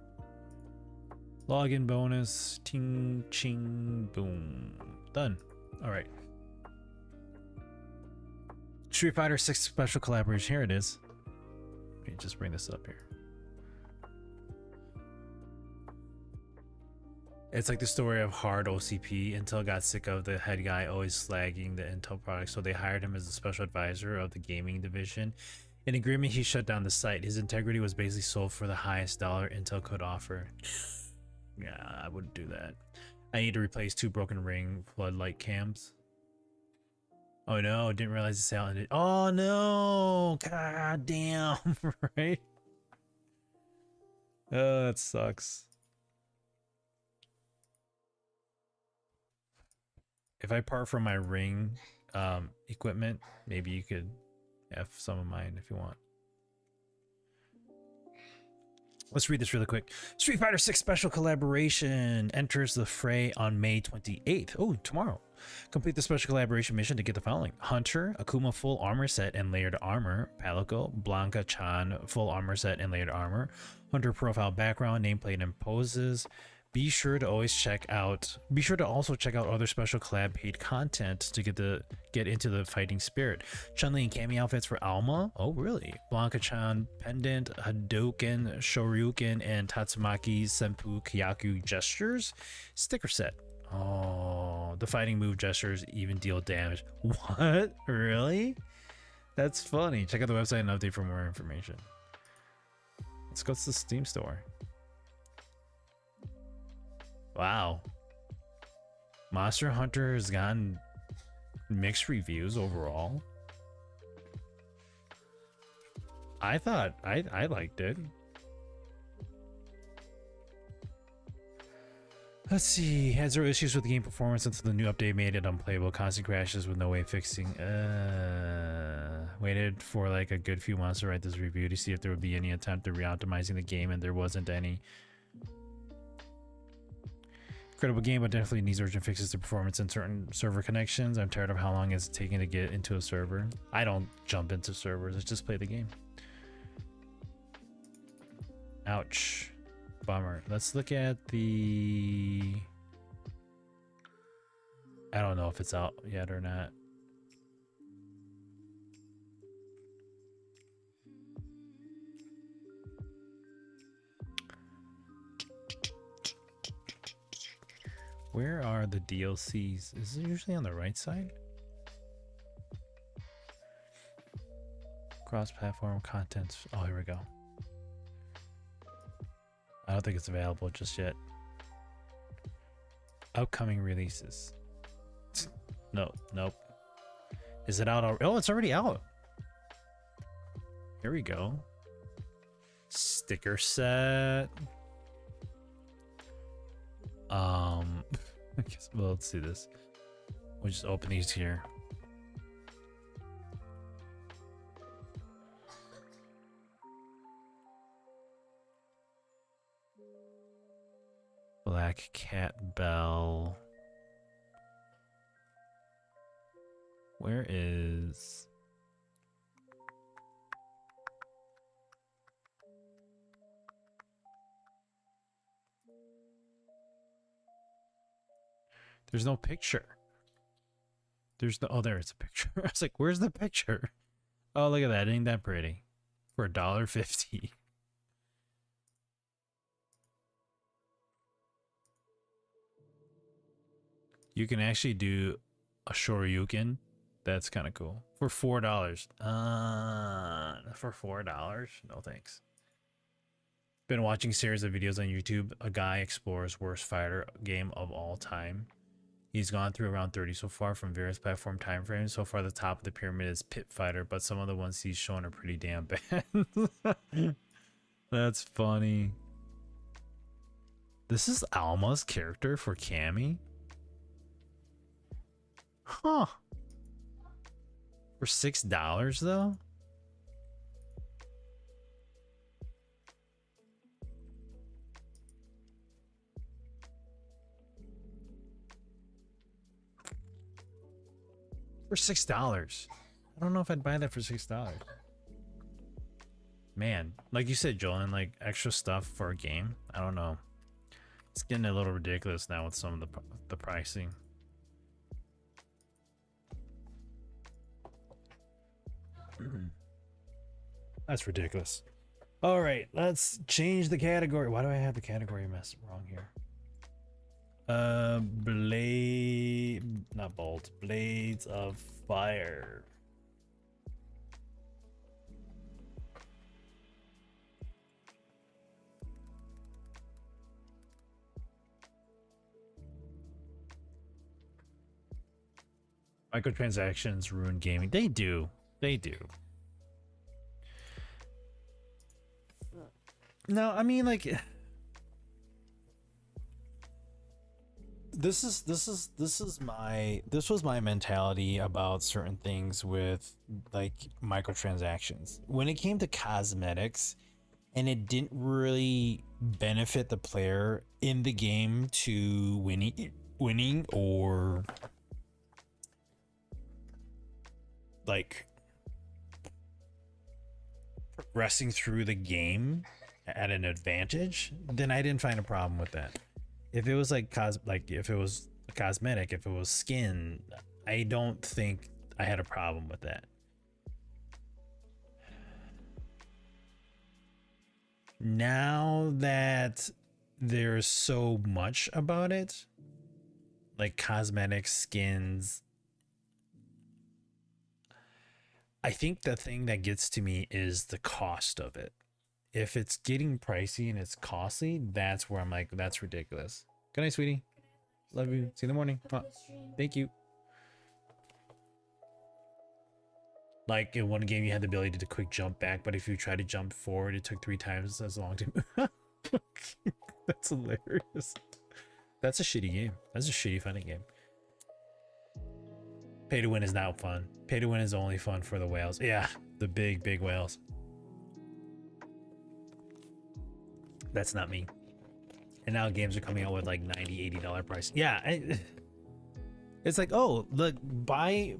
Login bonus. Ting, ching, boom. Done. All right. Street Fighter 6 special collaboration. Here it is. Let me just bring this up here. It's like the story of hard OCP. Intel got sick of the head guy always slagging the Intel product, so they hired him as a special advisor of the gaming division. In agreement, he shut down the site. His integrity was basically sold for the highest dollar Intel could offer. Yeah, I wouldn't do that. I need to replace 2 broken ring floodlight cams. Oh no, didn't realize the sale ended. Oh no! God damn, right? Oh, that sucks. If I part from my ring equipment, maybe you could have some of mine if you want. Let's read this really quick. Street Fighter 6 special collaboration enters the fray on May 28th. Oh, tomorrow. Complete the special collaboration mission to get the following: Hunter, Akuma full armor set and layered armor, Palico, Blanca Chan full armor set and layered armor, Hunter profile background, nameplate and poses. Be sure to also check out other special collab paid content to get into the fighting spirit. Chun-Li and Cammy outfits for Alma. Oh really? Blanca-chan pendant, Hadouken, Shoryuken, and Tatsumaki Senpu Kyaku gestures. Sticker set. Oh, the fighting move gestures even deal damage. What? Really? That's funny. Check out the website and update for more information. Let's go to the Steam store. Wow. Monster Hunter has gotten mixed reviews overall. I thought I liked it. Let's see. Had 0 issues with the game performance until the new update made it unplayable. Constant crashes with no way of fixing. Waited for like a good few months to write this review to see if there would be any attempt at re-optimizing the game, and there wasn't any. Incredible game, but definitely needs urgent fixes to performance and certain server connections. I'm tired of how long it's taking to get into a server. I don't jump into servers, I just play the game. Ouch. Bummer. Let's look at the... I don't know if it's out yet or not. Where are the DLCs? Is it usually on the right side? Cross-platform content. Oh, here we go. I don't think it's available just yet. Upcoming releases. No, nope. Is it out already? Oh, it's already out. Here we go. Sticker set. I guess, well, let's do this. We'll just open these here. Black Cat Bell. Where is... There's no picture. There's no... Oh, there is a picture. I was like, where's the picture? Oh, look at that. Ain't that pretty? For $1.50. You can actually do a Shoryuken. That's kind of cool. For $4. For $4? No thanks. Been watching a series of videos on YouTube. A guy explores worst fighter game of all time. He's gone through around 30 so far from various platform timeframes. So far, the top of the pyramid is Pit Fighter, but some of the ones he's shown are pretty damn bad. That's funny. This is Alma's character for Cammy? Huh. For $6 though? For $6. I don't know if I'd buy that for $6. Man, like you said, Joel, and like extra stuff for a game. I don't know. It's getting a little ridiculous now with some of the pricing. That's ridiculous. All right, let's change the category. Why do I have the category mess wrong here? Not bolt, blades of fire. Microtransactions ruin gaming. They do. They do. No, I mean, like, this was my mentality about certain things with like microtransactions. When it came to cosmetics, and it didn't really benefit the player in the game to winning or like progressing through the game at an advantage, then I didn't find a problem with that. If it was like if it was a cosmetic, if it was skin, I don't think I had a problem with that. Now that there's so much about it, like cosmetics, skins, I think the thing that gets to me is the cost of it. If it's getting pricey and it's costly, that's where I'm like, that's ridiculous. Good night, sweetie. Love you. See you in the morning. Oh, thank you. Like in one game, you had the ability to quick jump back, but if you try to jump forward, it took 3 times as long to. That's hilarious. That's a shitty game. That's a shitty funny game. Pay to win is not fun. Pay to win is only fun for the whales. Yeah, the big whales. That's not me. And now games are coming out with like $90, $80 price. Yeah, it's like, oh, look, I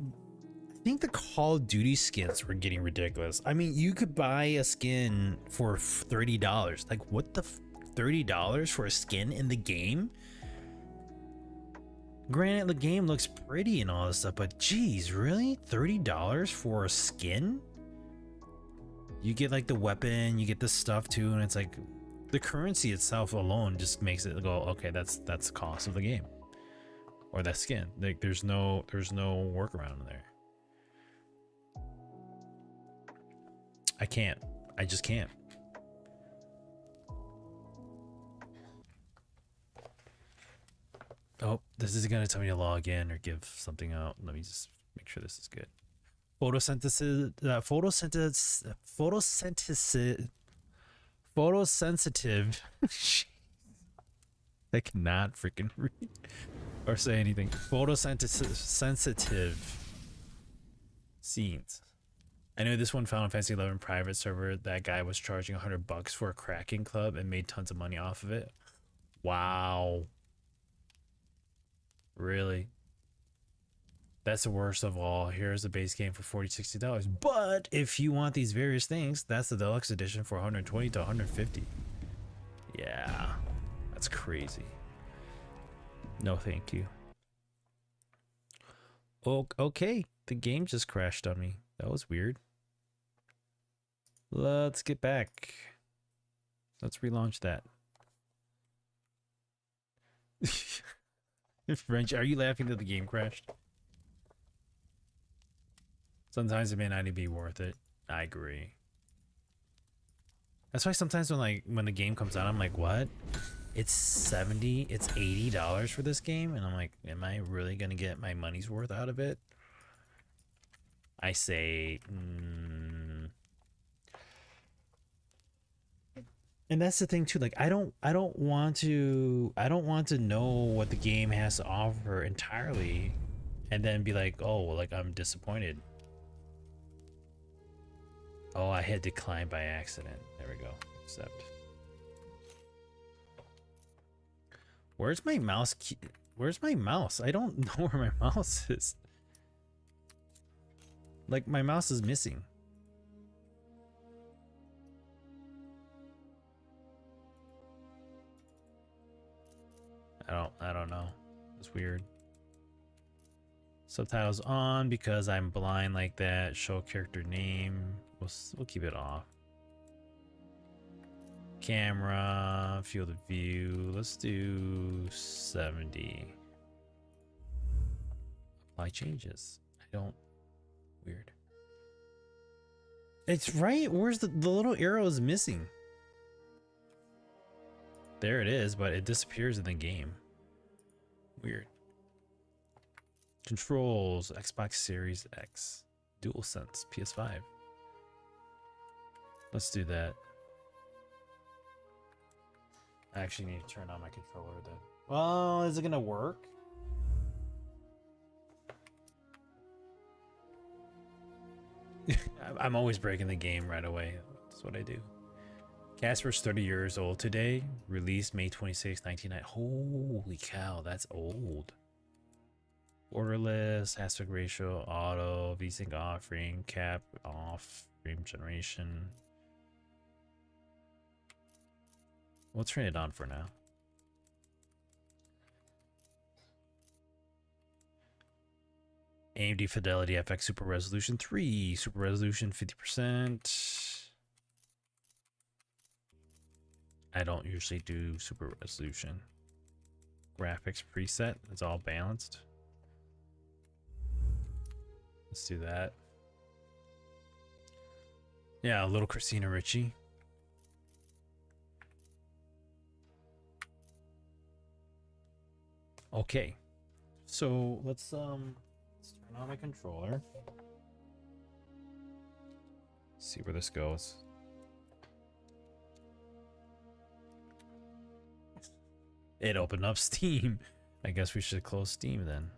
think the Call of Duty skins were getting ridiculous. I mean, you could buy a skin for $30. Like, what the $30 for a skin in the game? Granted, the game looks pretty and all this stuff, but geez, really? $30 for a skin? You get like the weapon, you get the stuff too, and it's like the currency itself alone just makes it go, okay, that's the cost of the game. Or that skin. Like there's no workaround there. I just can't. Oh, this is gonna tell me to log in or give something out. Let me just make sure this is good. Photosynthesis, photosensitive. I cannot freaking read or say anything. Photosynthesis sensitive scenes. I know this one Final Fantasy 11 private server. That guy was charging $100 for a cracking club and made tons of money off of it. Wow. Really? That's the worst of all. Here's the base game for $40, $60. But if you want these various things, that's the deluxe edition for $120 to $150. Yeah, that's crazy. No, thank you. Oh, okay. The game just crashed on me. That was weird. Let's get back. Let's relaunch that. French, are you laughing that the game crashed? Sometimes it may not even be worth it. I agree. That's why sometimes when the game comes out, I'm like, what? It's $80 for this game? And I'm like, am I really gonna get my money's worth out of it? I say, And that's the thing too, like I don't want to know what the game has to offer entirely and then be like, oh, like I'm disappointed. Oh, I hit decline by accident. There we go. Accept. Where's my mouse? Where's my mouse? I don't know where my mouse is. Like my mouse is missing. I don't know. It's weird. Subtitles on because I'm blind like that. Show character name. We'll keep it off. Camera, field of view. Let's do 70. Apply changes. I don't. Weird. It's right. Where's the little arrow is missing? There it is, but it disappears in the game. Weird. Controls, Xbox Series X, DualSense, PS5. Let's do that. I actually need to turn on my controller then. Well, is it gonna work? I'm always breaking the game right away. That's what I do. Casper's 30 years old today. Released May 26, 1990. Holy cow, that's old. Borderless, aspect ratio, auto, VSync off, frame cap off, frame generation. We'll turn it on for now. AMD Fidelity FX Super Resolution 3, Super Resolution 50%. I don't usually do Super Resolution. Graphics preset, it's all balanced. Let's do that. Yeah, a little Christina Ricci. Okay, so let's turn on my controller. See where this goes. It opened up Steam. I guess we should close Steam then.